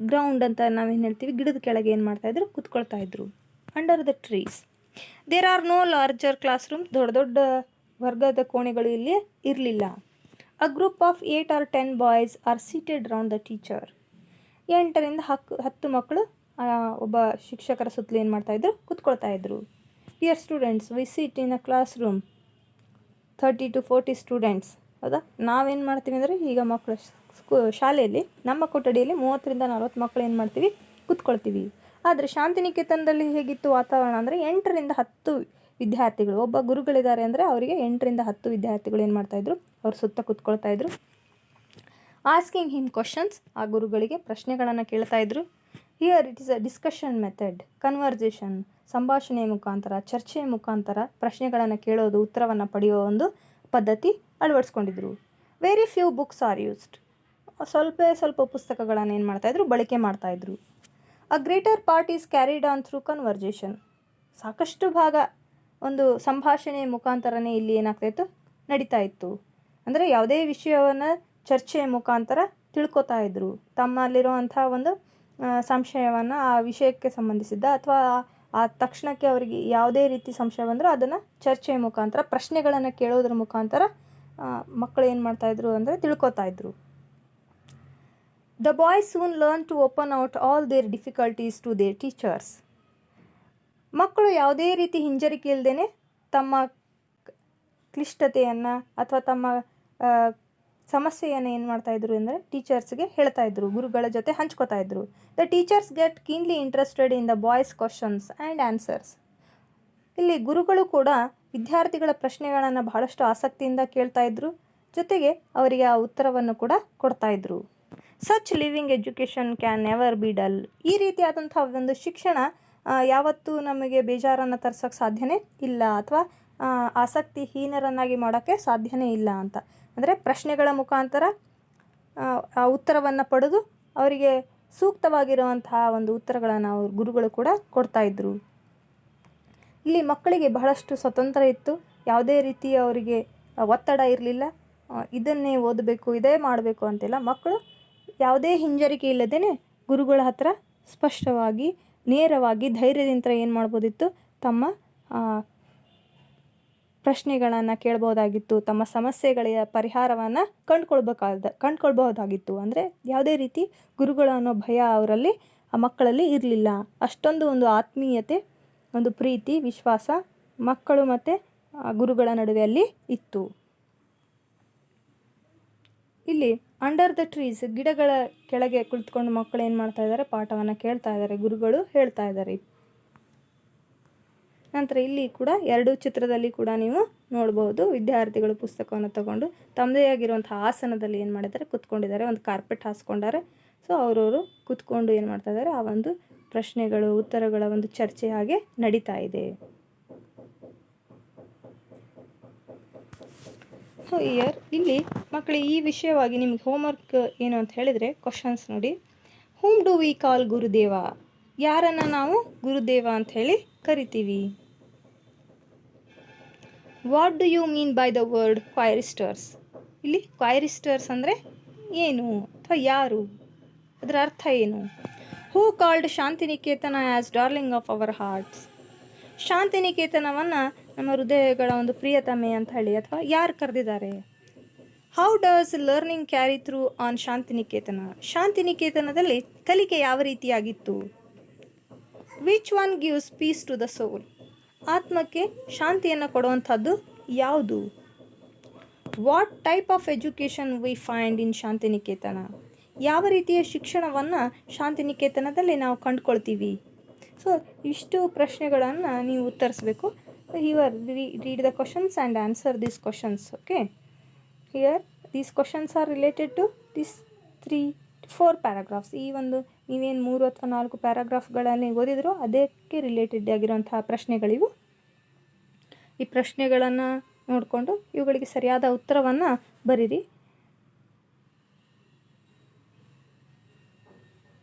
ಗ್ರೌಂಡ್ ಅಂತ ನಾವೇನು ಹೇಳ್ತೀವಿ, ಗಿಡದ ಕೆಳಗೆ ಏನು ಮಾಡ್ತಾಯಿದ್ರು, ಕೂತ್ಕೊಳ್ತಾಯಿದ್ರು. Under the trees. There are no larger class room. ದೊಡ್ಡ ದೊಡ್ಡ ವರ್ಗದ ಕೋಣೆಗಳು ಇಲ್ಲಿ ಇರಲಿಲ್ಲ. A group of 8 or 10 boys are seated round the teacher. 8ರಿಂದ 10 ಮಕ್ಕಳು ಒಬ್ಬ ಶಿಕ್ಷಕರ ಸುತ್ತಲೂ ಏನು ಮಾಡ್ತಾಯಿದ್ರು, ಕೂತ್ಕೊಳ್ತಾಯಿದ್ರು. Dear students, we sit in a class room 30 to 40 students. ಹೌದಾ? ನಾವೇನು ಮಾಡ್ತೀವಿ ಅಂದರೆ, ಈಗ ಮಕ್ಕಳು ಶಾಲೆಯಲ್ಲಿ ನಮ್ಮ ಕೊಠಡಿಯಲ್ಲಿ 30ರಿಂದ 40 ಮಕ್ಕಳು ಏನು ಮಾಡ್ತೀವಿ, ಕೂತ್ಕೊಳ್ತೀವಿ. ಆದರೆ ಶಾಂತಿನಿಕೇತನದಲ್ಲಿ ಹೇಗಿತ್ತು ವಾತಾವರಣ ಅಂದರೆ 8ರಿಂದ 10 ವಿದ್ಯಾರ್ಥಿಗಳು, ಒಬ್ಬ ಗುರುಗಳಿದ್ದಾರೆ ಅಂದರೆ ಅವರಿಗೆ 8ರಿಂದ 10 ವಿದ್ಯಾರ್ಥಿಗಳು ಏನು ಮಾಡ್ತಾಯಿದ್ರು, ಅವ್ರ ಸುತ್ತ ಕೂತ್ಕೊಳ್ತಾಯಿದ್ರು. ಆಸ್ಕಿಂಗ್ ಹಿಮ್ ಕ್ವಶನ್ಸ್, ಆ ಗುರುಗಳಿಗೆ ಪ್ರಶ್ನೆಗಳನ್ನು ಕೇಳ್ತಾಯಿದ್ರು. Here it is a discussion method, conversation, ಸಂಭಾಷಣೆಯ ಮುಖಾಂತರ, ಚರ್ಚೆಯ ಮುಖಾಂತರ ಪ್ರಶ್ನೆಗಳನ್ನು ಕೇಳೋದು, ಉತ್ತರವನ್ನು ಪಡೆಯುವ ಒಂದು ಪದ್ಧತಿ ಅಳವಡಿಸ್ಕೊಂಡಿದ್ರು. Very few books are used, ಸ್ವಲ್ಪ ಪುಸ್ತಕಗಳನ್ನು ಏನು ಮಾಡ್ತಾಯಿದ್ರು, ಬಳಕೆ ಮಾಡ್ತಾಯಿದ್ರು. A greater part is carried on through conversation, ಸಾಕಷ್ಟು ಭಾಗ ಒಂದು ಸಂಭಾಷಣೆಯ ಮುಖಾಂತರನೇ ಇಲ್ಲಿ ಏನಾಗ್ತಾಯಿತ್ತು, ನಡೀತಾ ಇತ್ತು. ಅಂದರೆ ಯಾವುದೇ ವಿಷಯವನ್ನು ಚರ್ಚೆಯ ಮುಖಾಂತರ ತಿಳ್ಕೊತಾ ಇದ್ರು. ತಮ್ಮಲ್ಲಿರುವಂಥ ಒಂದು ಸಂಶಯವನ್ನು ಆ ವಿಷಯಕ್ಕೆ ಸಂಬಂಧಿಸಿದ್ದ ಅಥವಾ ಆ ತಕ್ಷಣಕ್ಕೆ ಅವರಿಗೆ ಯಾವುದೇ ರೀತಿ ಸಂಶಯ ಬಂದರೂ ಅದನ್ನು ಚರ್ಚೆಯ ಮುಖಾಂತರ, ಪ್ರಶ್ನೆಗಳನ್ನು ಕೇಳೋದ್ರ ಮುಖಾಂತರ ಮಕ್ಕಳು ಏನು ಮಾಡ್ತಾಯಿದ್ರು ಅಂದರೆ ತಿಳ್ಕೊತಾ ಇದ್ರು. The boys soon learn to open out all their difficulties to their teachers. ಮಕ್ಕಳು ಯಾವುದೇ ರೀತಿ ಹಿಂಜರಿಕೆ ಇಲ್ಲದೇ ತಮ್ಮ ಕ್ಲಿಷ್ಟತೆಯನ್ನು ಅಥವಾ ತಮ್ಮ ಸಮಸ್ಯೆಯನ್ನು ಏನು ಮಾಡ್ತಾಯಿದ್ರು ಅಂದರೆ ಟೀಚರ್ಸ್ಗೆ ಹೇಳ್ತಾಯಿದ್ರು, ಗುರುಗಳ ಜೊತೆ ಹಂಚ್ಕೋತಾ ಇದ್ರು. The teachers get keenly interested in the boys questions and answers. ಇಲ್ಲಿ ಗುರುಗಳು ಕೂಡ ವಿದ್ಯಾರ್ಥಿಗಳ ಪ್ರಶ್ನೆಗಳನ್ನು ಬಹಳಷ್ಟು ಆಸಕ್ತಿಯಿಂದ ಕೇಳ್ತಾಯಿದ್ರು, ಜೊತೆಗೆ ಅವರಿಗೆ ಆ ಉತ್ತರವನ್ನು ಕೂಡ ಕೊಡ್ತಾಯಿದ್ರು. Such living education can never be dull. ಈ ರೀತಿಯಾದಂಥ ಒಂದು ಶಿಕ್ಷಣ ಯಾವತ್ತೂ ನಮಗೆ ಬೇಜಾರನ್ನು ತರ್ಸೋಕ್ಕೆ ಸಾಧ್ಯನೇ ಇಲ್ಲ, ಅಥವಾ ಆಸಕ್ತಿಹೀನರನ್ನಾಗಿ ಮಾಡೋಕ್ಕೆ ಸಾಧ್ಯನೇ ಇಲ್ಲ ಅಂತ. ಅಂದರೆ ಪ್ರಶ್ನೆಗಳ ಮುಖಾಂತರ ಆ ಉತ್ತರವನ್ನು ಪಡೆದು ಅವರಿಗೆ ಸೂಕ್ತವಾಗಿರುವಂತಹ ಒಂದು ಉತ್ತರಗಳನ್ನು ಅವ್ರ ಗುರುಗಳು ಕೂಡ ಕೊಡ್ತಾಯಿದ್ರು. ಇಲ್ಲಿ ಮಕ್ಕಳಿಗೆ ಬಹಳಷ್ಟು ಸ್ವತಂತ್ರ ಇತ್ತು, ಯಾವುದೇ ರೀತಿ ಅವರಿಗೆ ಒತ್ತಡ ಇರಲಿಲ್ಲ. ಇದನ್ನೇ ಓದಬೇಕು, ಇದೇ ಮಾಡಬೇಕು ಅಂತೆಲ್ಲ ಮಕ್ಕಳು ಯಾವುದೇ ಹಿಂಜರಿಕೆ ಇಲ್ಲದೇ ಗುರುಗಳ ಹತ್ರ ಸ್ಪಷ್ಟವಾಗಿ, ನೇರವಾಗಿ, ಧೈರ್ಯದಿಂದ ಏನು ಮಾಡ್ಬೋದಿತ್ತು, ತಮ್ಮ ಪ್ರಶ್ನೆಗಳನ್ನು ಕೇಳ್ಬೋದಾಗಿತ್ತು, ತಮ್ಮ ಸಮಸ್ಯೆಗಳ ಪರಿಹಾರವನ್ನು ಕಂಡುಕೊಳ್ಬಹುದಾಗಿತ್ತು. ಅಂದರೆ ಯಾವುದೇ ರೀತಿ ಗುರುಗಳ ಅನ್ನೋ ಭಯ ಅವರಲ್ಲಿ, ಆ ಮಕ್ಕಳಲ್ಲಿ ಇರಲಿಲ್ಲ. ಅಷ್ಟೊಂದು ಒಂದು ಆತ್ಮೀಯತೆ, ಒಂದು ಪ್ರೀತಿ, ವಿಶ್ವಾಸ ಮಕ್ಕಳು ಮತ್ತು ಗುರುಗಳ ನಡುವೆ ಅಲ್ಲಿ ಇತ್ತು. ಇಲ್ಲಿ ಅಂಡರ್ ದ ಟ್ರೀಸ್, ಗಿಡಗಳ ಕೆಳಗೆ ಕುಳಿತುಕೊಂಡು ಮಕ್ಕಳು ಏನು ಮಾಡ್ತಾ ಇದ್ದಾರೆ, ಪಾಠವನ್ನು ಕೇಳ್ತಾ ಇದ್ದಾರೆ, ಗುರುಗಳು ಹೇಳ್ತಾ ಇದ್ದಾರೆ. ನಂತರ ಇಲ್ಲಿ ಕೂಡ 2 ಚಿತ್ರದಲ್ಲಿ ಕೂಡ ನೀವು ನೋಡ್ಬೋದು, ವಿದ್ಯಾರ್ಥಿಗಳು ಪುಸ್ತಕವನ್ನು ತಗೊಂಡು ತಮ್ಮದೇ ಆಗಿರುವಂಥ ಆಸನದಲ್ಲಿ ಏನು ಮಾಡಿದ್ದಾರೆ, ಕೂತ್ಕೊಂಡಿದ್ದಾರೆ. ಒಂದು ಕಾರ್ಪೆಟ್ ಹಾಸ್ಕೊಂಡಾರೆ. ಸೊ ಅವರವರು ಕೂತ್ಕೊಂಡು ಏನು ಮಾಡ್ತಾ ಇದ್ದಾರೆ, ಆ ಒಂದು ಪ್ರಶ್ನೆಗಳು, ಉತ್ತರಗಳ ಒಂದು ಚರ್ಚೆ ಹಾಗೆ ನಡೀತಾ ಇದೆ. ಸೊ ಇಲ್ಲಿ ಮಕ್ಕಳು ಈ ವಿಷಯವಾಗಿ ನಿಮ್ಗೆ ಹೋಮ್ವರ್ಕ್ ಏನು ಅಂತ ಹೇಳಿದರೆ, ಕ್ವಶನ್ಸ್ ನೋಡಿ. ಹೂಮ್ ಡು ವಿ ಕಾಲ್ ಗುರುದೇವ, ಯಾರನ್ನು ನಾವು ಗುರುದೇವ ಅಂತ ಹೇಳಿ ಕರಿತೀವಿ. What do you mean by the word choristers, ಇಲ್ಲಿ ಕ್ವೈರಿಸ್ಟರ್ಸ್ ಅಂದರೆ ಏನು ಅಥವಾ ಯಾರು, ಅದರ ಅರ್ಥ ಏನು. Who called Shantiniketan as darling of our hearts, ಶಾಂತಿನಿಕೇತನವನ್ನು ನಮ್ಮ ಹೃದಯಗಳ ಒಂದು ಪ್ರಿಯತಮೆ ಅಂತ ಹೇಳಿ ಅಥವಾ ಯಾರು ಕರೆದಿದ್ದಾರೆ. How does learning carry through on Shantiniketan, ಶಾಂತಿನಿಕೇತನದಲ್ಲಿ ಕಲಿಕೆ ಯಾವ ರೀತಿಯಾಗಿತ್ತು. Which one gives peace to the soul, ಆತ್ಮಕ್ಕೆ ಶಾಂತಿಯನ್ನು ಕೊಡುವಂಥದ್ದು ಯಾವುದು. What type of education we find in Shantiniketan, ಯಾವ ರೀತಿಯ ಶಿಕ್ಷಣವನ್ನು ಶಾಂತಿನಿಕೇತನದಲ್ಲಿ ನಾವು ಕಂಡುಕೊಳ್ತೀವಿ. ಸೊ ಇಷ್ಟು ಪ್ರಶ್ನೆಗಳನ್ನು ನೀವು ಉತ್ತರಿಸಬೇಕು. Here read the questions and answer these questions. Okay, here these questions are related to these 3-4 paragraphs. ಈ ಒಂದು ನೀವೇನು 3 ಅಥವಾ 4 ಪ್ಯಾರಾಗ್ರಾಫ್ಗಳಲ್ಲಿ ಓದಿದ್ರು ಅದಕ್ಕೆ ರಿಲೇಟೆಡ್ ಆಗಿರುವಂತಹ ಪ್ರಶ್ನೆಗಳಿವು. ಈ ಪ್ರಶ್ನೆಗಳನ್ನು ನೋಡಿಕೊಂಡು ಇವುಗಳಿಗೆ ಸರಿಯಾದ ಉತ್ತರವನ್ನು ಬರೀರಿ.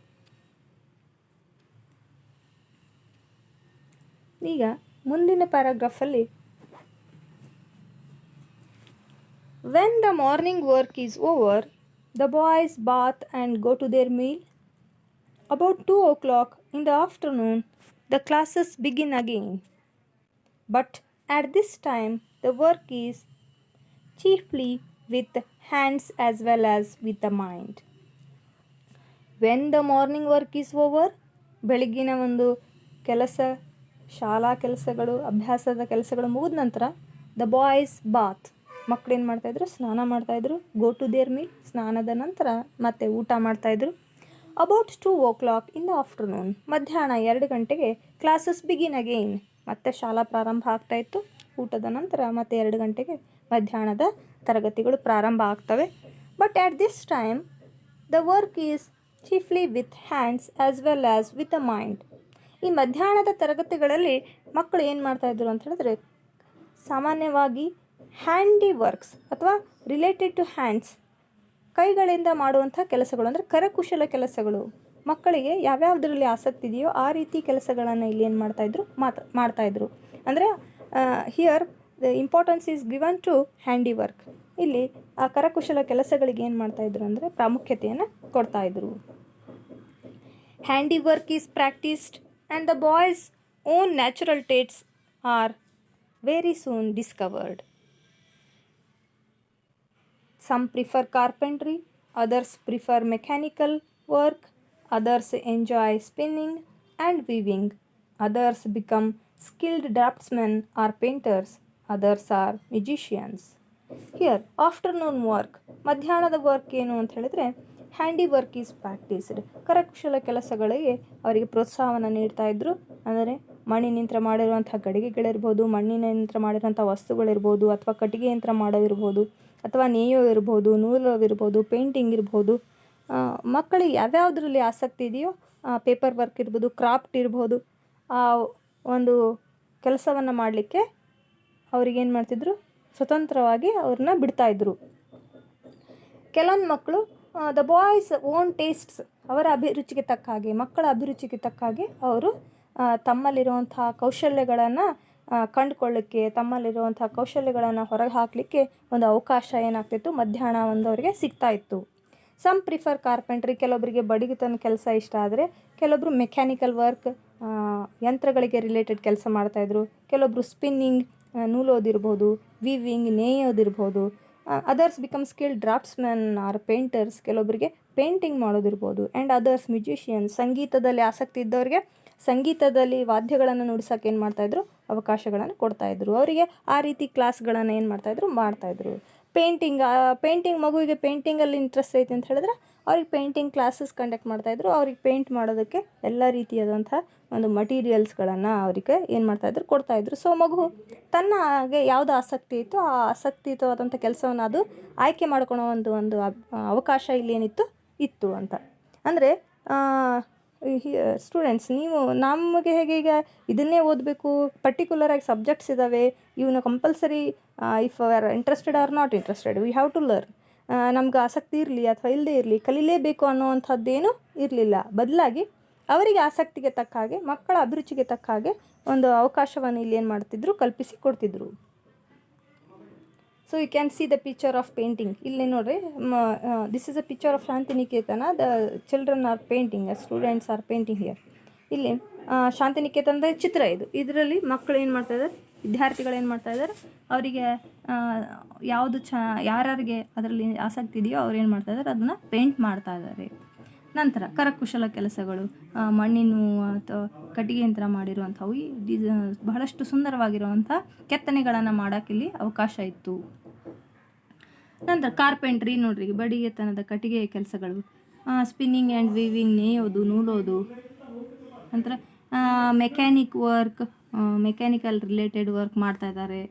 ಈಗ ಮುಂದಿನ ಪ್ಯಾರಾಗ್ರಾಫಲ್ಲಿ, when the morning work is over the boys bath and go to their meal. About 2 o'clock in the afternoon the classes begin again, but at this time the work is chiefly with the hands as well as with the mind. When the morning work is over, ಬೆಳಗ್ಗಿನ ಒಂದು ಕೆಲಸ, ಶಾಲಾ ಕೆಲಸಗಳು, ಅಭ್ಯಾಸದ ಕೆಲಸಗಳು ಮುಗಿದ ನಂತರ the boys Baat, ಮಕ್ಕಳೇನು ಮಾಡ್ತಾಯಿದ್ರು, ಸ್ನಾನ ಮಾಡ್ತಾಯಿದ್ರು. ಗೋ ಟು ದೇರ್ ಮೀಲ್, ಸ್ನಾನದ ನಂತರ ಮತ್ತೆ ಊಟ ಮಾಡ್ತಾಯಿದ್ರು. About 2 o'clock in the afternoon, ಮಧ್ಯಾಹ್ನ 2 ಗಂಟೆಗೆ ಕ್ಲಾಸಸ್ ಬಿಗಿನ್ ಅಗೈನ್, ಮತ್ತೆ ಶಾಲಾ ಪ್ರಾರಂಭ ಆಗ್ತಾಯಿತ್ತು. ಊಟದ ನಂತರ ಮತ್ತೆ 2 ಗಂಟೆಗೆ ಮಧ್ಯಾಹ್ನದ ತರಗತಿಗಳು ಪ್ರಾರಂಭ ಆಗ್ತವೆ. But at this time the work is chiefly with hands as well as with a mind. ಈ ಮಧ್ಯಾಹ್ನದ ತರಗತಿಗಳಲ್ಲಿ ಮಕ್ಕಳು ಏನು ಮಾಡ್ತಾಯಿದ್ರು ಅಂತ ಹೇಳಿದ್ರೆ, ಸಾಮಾನ್ಯವಾಗಿ ಹ್ಯಾಂಡಿ ವರ್ಕ್ಸ್ ಅಥವಾ ರಿಲೇಟೆಡ್ ಟು ಹ್ಯಾಂಡ್ಸ್, ಕೈಗಳಿಂದ ಮಾಡುವಂಥ ಕೆಲಸಗಳು, ಅಂದರೆ ಕರಕುಶಲ ಕೆಲಸಗಳು, ಮಕ್ಕಳಿಗೆ ಯಾವ್ಯಾವುದರಲ್ಲಿ ಆಸಕ್ತಿ ಇದೆಯೋ ಆ ರೀತಿ ಕೆಲಸಗಳನ್ನು ಇಲ್ಲಿ ಏನು ಮಾಡ್ತಾಯಿದ್ರು. ಅಂದರೆ here the importance is given to handy work. ಇಲ್ಲಿ ಆ ಕರಕುಶಲ ಕೆಲಸಗಳಿಗೆ ಏನು ಮಾಡ್ತಾಯಿದ್ರು ಅಂದರೆ ಪ್ರಾಮುಖ್ಯತೆಯನ್ನು ಕೊಡ್ತಾಯಿದ್ರು. Handy work is practised and the boys own natural tastes are very soon discovered. Some prefer carpentry, others prefer mechanical work, others enjoy spinning and weaving, others become skilled draftsmen or painters, others are magicians. Here, afternoon work, ಮಧ್ಯಾಹ್ನದ work ಏನು ಅಂತ ಹೇಳಿದ್ರೆ, handy work is practised, ಕರಕುಶಲ ಕೆಲಸಗಳಿಗೆ ಅವರಿಗೆ ಪ್ರೋತ್ಸಾಹವನ್ನು ನೀಡ್ತಾ ಇದ್ರು. ಅಂದರೆ ಮಣ್ಣಿನಿಂದ ಮಾಡಿರುವಂಥ ಗಡಿಗೆಗಳಿರ್ಬೋದು, ಮಣ್ಣಿನಿಂದ ಮಾಡಿರುವಂಥ ವಸ್ತುಗಳಿರ್ಬೋದು, ಅಥವಾ ಕಟ್ಟಿಗೆ ಯಂತ್ರ ಮಾಡೋವಿರ್ಬೋದು, ಅಥವಾ ನೇಯೋ ಇರ್ಬೋದು, ನೂಲೋವಿರ್ಬೋದು, ಪೇಂಟಿಂಗ್ ಇರ್ಬೋದು. ಮಕ್ಕಳಿಗೆ ಯಾವ್ಯಾವುದರಲ್ಲಿ ಆಸಕ್ತಿ ಇದೆಯೋ, ಪೇಪರ್ ವರ್ಕ್ ಇರ್ಬೋದು, ಕ್ರಾಫ್ಟ್ ಇರ್ಬೋದು, ಆ ಒಂದು ಕೆಲಸವನ್ನು ಮಾಡಲಿಕ್ಕೆ ಅವ್ರಿಗೇನು ಮಾಡ್ತಿದ್ರು, ಸ್ವತಂತ್ರವಾಗಿ ಅವ್ರನ್ನ ಬಿಡ್ತಾಯಿದ್ರು. ಕೆಲವೊಂದು ಮಕ್ಕಳು ದ ಬಾಯ್ಸ್ ಓನ್ ಟೇಸ್ಟ್ಸ್, ಅವರ ಅಭಿರುಚಿಗೆ ತಕ್ಕ ಹಾಗೆ, ಮಕ್ಕಳ ಅಭಿರುಚಿಗೆ ತಕ್ಕ ಹಾಗೆ ಅವರು ತಮ್ಮಲ್ಲಿರುವಂಥ ಕೌಶಲ್ಯಗಳನ್ನು ಕಂಡುಕೊಳ್ಳಿಕ್ಕೆ, ತಮ್ಮಲ್ಲಿರುವಂಥ ಕೌಶಲ್ಯಗಳನ್ನು ಹೊರಗೆ ಹಾಕಲಿಕ್ಕೆ ಒಂದು ಅವಕಾಶ ಏನಾಗ್ತಿತ್ತು, ಮಧ್ಯಾಹ್ನ ಒಂದು ಅವರಿಗೆ ಸಿಗ್ತಾಯಿತ್ತು. ಸಮ್ ಪ್ರಿಫರ್ ಕಾರ್ಪೆಂಟ್ರಿ, ಕೆಲವೊಬ್ಬರಿಗೆ ಬಡಿಗೆತನ ಕೆಲಸ ಇಷ್ಟ ಆದರೆ ಕೆಲವೊಬ್ಬರು ಮೆಕ್ಯಾನಿಕಲ್ ವರ್ಕ್, ಯಂತ್ರಗಳಿಗೆ ರಿಲೇಟೆಡ್ ಕೆಲಸ ಮಾಡ್ತಾಯಿದ್ರು. ಕೆಲವೊಬ್ಬರು ಸ್ಪಿನ್ನಿಂಗ್, ನೂಲೋದಿರ್ಬೋದು, ವೀವಿಂಗ್, ನೇಯೋದಿರ್ಬೋದು. Others become skilled draughtsman or painters, ಕೆಲವೊಬ್ಬರಿಗೆ ಪೇಂಟಿಂಗ್ ಮಾಡೋದಿರ್ಬೋದು. ಆ್ಯಂಡ್ ಅದರ್ಸ್ ಮ್ಯೂಜಿಷಿಯನ್ಸ್, ಸಂಗೀತದಲ್ಲಿ ಆಸಕ್ತಿ ಇದ್ದವರಿಗೆ ಸಂಗೀತದಲ್ಲಿ ವಾದ್ಯಗಳನ್ನು ನುಡಿಸೋಕೆ ಏನು ಮಾಡ್ತಾಯಿದ್ರು, ಅವಕಾಶಗಳನ್ನು ಕೊಡ್ತಾಯಿದ್ರು. ಅವರಿಗೆ ಆ ರೀತಿ ಕ್ಲಾಸ್ಗಳನ್ನು ಏನು ಮಾಡ್ತಾಯಿದ್ರು. ಪೇಂಟಿಂಗ್ ಮಗುವಿಗೆ ಪೇಂಟಿಂಗಲ್ಲಿ ಇಂಟ್ರೆಸ್ಟ್ ಐತೆ ಅಂತ ಹೇಳಿದ್ರೆ ಅವ್ರಿಗೆ ಪೇಂಟಿಂಗ್ ಕ್ಲಾಸಸ್ ಕಂಡಕ್ಟ್ ಮಾಡ್ತಾಯಿದ್ರು. ಅವ್ರಿಗೆ ಪೇಂಟ್ ಮಾಡೋದಕ್ಕೆ ಎಲ್ಲ ರೀತಿಯಾದಂಥ ಒಂದು ಮಟೀರಿಯಲ್ಸ್ಗಳನ್ನು ಅವರಿಗೆ ಏನು ಮಾಡ್ತಾಯಿದ್ರು, ಕೊಡ್ತಾಯಿದ್ರು. ಸೊ ಮಗು ತನ್ನಗೆ ಯಾವುದು ಆಸಕ್ತಿ ಇತ್ತು ಆ ಆಸಕ್ತಿಯುತವಾದಂಥ ಕೆಲಸವನ್ನು ಅದು ಆಯ್ಕೆ ಮಾಡ್ಕೊಳ್ಳೋ ಒಂದು ಅವಕಾಶ ಇಲ್ಲಿ ಏನಿತ್ತು ಇತ್ತು ಅಂತ. ಅಂದರೆ ಸ್ಟೂಡೆಂಟ್ಸ್, ನೀವು ನಮಗೆ ಹೇಗೆ ಈಗ ಇದನ್ನೇ ಓದಬೇಕು, ಪರ್ಟಿಕ್ಯುಲರಾಗಿ ಸಬ್ಜೆಕ್ಟ್ಸ್ ಇದ್ದಾವೆ, ಇವನು compulsory if are interested or not interested we have to learn, ನಮ್ಗೆ ಆಸಕ್ತಿ ಇರಲಿ ಅಥವಾ ಇಲ್ಲದೇ ಇರಲಿ ಕಲೀಲೇಬೇಕು ಅನ್ನೋವಂಥದ್ದೇನೂ ಇರಲಿಲ್ಲ. ಬದಲಾಗಿ ಅವರಿಗೆ ಆಸಕ್ತಿಗೆ ತಕ್ಕ ಹಾಗೆ, ಮಕ್ಕಳ ಅಭಿರುಚಿಗೆ ತಕ್ಕ ಹಾಗೆ ಒಂದು ಅವಕಾಶವನ್ನು ಇಲ್ಲಿ ಏನು ಮಾಡ್ತಿದ್ರು, ಕಲ್ಪಿಸಿ ಕೊಡ್ತಿದ್ರು. So you can see the picture of painting. ಇಲ್ಲಿ ನೋಡ್ರಿ, this is a picture of Shantiniketan. The children are painting, students are painting here. ಇಲ್ಲಿ ಶಾಂತಿನಿಕೇತನದ ಚಿತ್ರ ಇದು. ಇದರಲ್ಲಿ ಮಕ್ಕಳು ಏನು ಮಾಡ್ತಾಯಿದ್ದಾರೆ, ವಿದ್ಯಾರ್ಥಿಗಳು ಏನು ಮಾಡ್ತಾಯಿದ್ದಾರೆ, ಅವರಿಗೆ ಯಾವುದು ಯಾರ್ಯಾರಿಗೆ ಅದರಲ್ಲಿ ಆಸಕ್ತಿ ಇದೆಯೋ ಅವ್ರು ಏನು ಮಾಡ್ತಾಯಿದ್ದಾರೆ, ಅದನ್ನು ಪೇಂಟ್ ಮಾಡ್ತಾ ಇದ್ದಾರೆ. ನಂತರ ಕರಕುಶಲ ಕೆಲಸಗಳು, ಮಣ್ಣಿನ ಅಥವಾ ಕಟ್ಟಿಗೆ ಯಂತ್ರ ಮಾಡಿರುವಂಥವು, ಬಹಳಷ್ಟು ಸುಂದರವಾಗಿರುವಂಥ ಕೆತ್ತನೆಗಳನ್ನು ಮಾಡೋಕ್ಕಿಲ್ಲಿ ಅವಕಾಶ ಇತ್ತು. ನಂತರ ಕಾರ್ಪೆಂಟ್ರಿ ನೋಡ್ರಿ, ಬಡಿಗೆತನದ ಕಟ್ಟಿಗೆ ಕೆಲಸಗಳು, ಸ್ಪಿನ್ನಿಂಗ್ ಆ್ಯಂಡ್ ವೀವಿಂಗ್, ನೇಯೋದು, ನೂಲೋದು. ನಂತರ mechanic work, mechanical related work ಮಾಡ್ತಾ ಇದ್ದಾರೆ.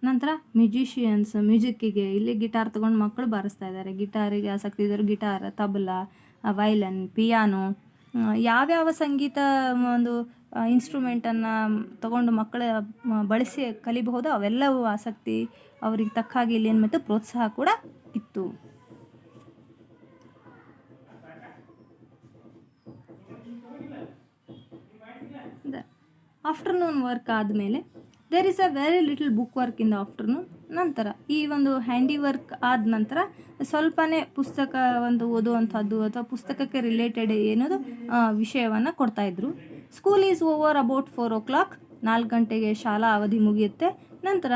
ನಂತರ ಮ್ಯೂಜಿಷಿಯನ್ಸ್, ಮ್ಯೂಸಿಕ್ಕಿಗೆ ಇಲ್ಲಿ ಗಿಟಾರ್ ತೊಗೊಂಡು ಮಕ್ಕಳು ಬಾರಿಸ್ತಾ ಇದ್ದಾರೆ. ಗಿಟಾರಿಗೆ ಆಸಕ್ತಿ ಇದ್ದರು ಗಿಟಾರ್, ತಬಲಾ, ವೈಲನ್, ಪಿಯಾನೋ, ಯಾವ್ಯಾವ ಸಂಗೀತ ಒಂದು ಇನ್ಸ್ಟ್ರೂಮೆಂಟನ್ನು ತಗೊಂಡು ಮಕ್ಕಳ ಬಳಸಿ ಕಲಿಬಹುದೋ ಅವೆಲ್ಲವೂ ಆಸಕ್ತಿ ಅವ್ರಿಗೆ ತಕ್ಕ ಹಾಗೆ ಇಲ್ಲಿ ಏನು ಮತ್ತು ಪ್ರೋತ್ಸಾಹ ಕೂಡ ಇತ್ತು. ಆಫ್ಟರ್ನೂನ್ ವರ್ಕ್ ಆದಮೇಲೆ there is a very little book work in the afternoon. ನಂತರ ಈ ಒಂದು ಹ್ಯಾಂಡಿ ವರ್ಕ್ ಆದ ನಂತರ ಸ್ವಲ್ಪನೇ ಪುಸ್ತಕ ಒಂದು ಓದುವಂಥದ್ದು ಅಥವಾ ಪುಸ್ತಕಕ್ಕೆ ರಿಲೇಟೆಡ್ ಏನದು ವಿಷಯವನ್ನು ಕೊಡ್ತಾಯಿದ್ರು. School is over about 4 o'clock, 4 ಗಂಟೆಗೆ ಶಾಲಾ ಅವಧಿ ಮುಗಿಯುತ್ತೆ. ನಂತರ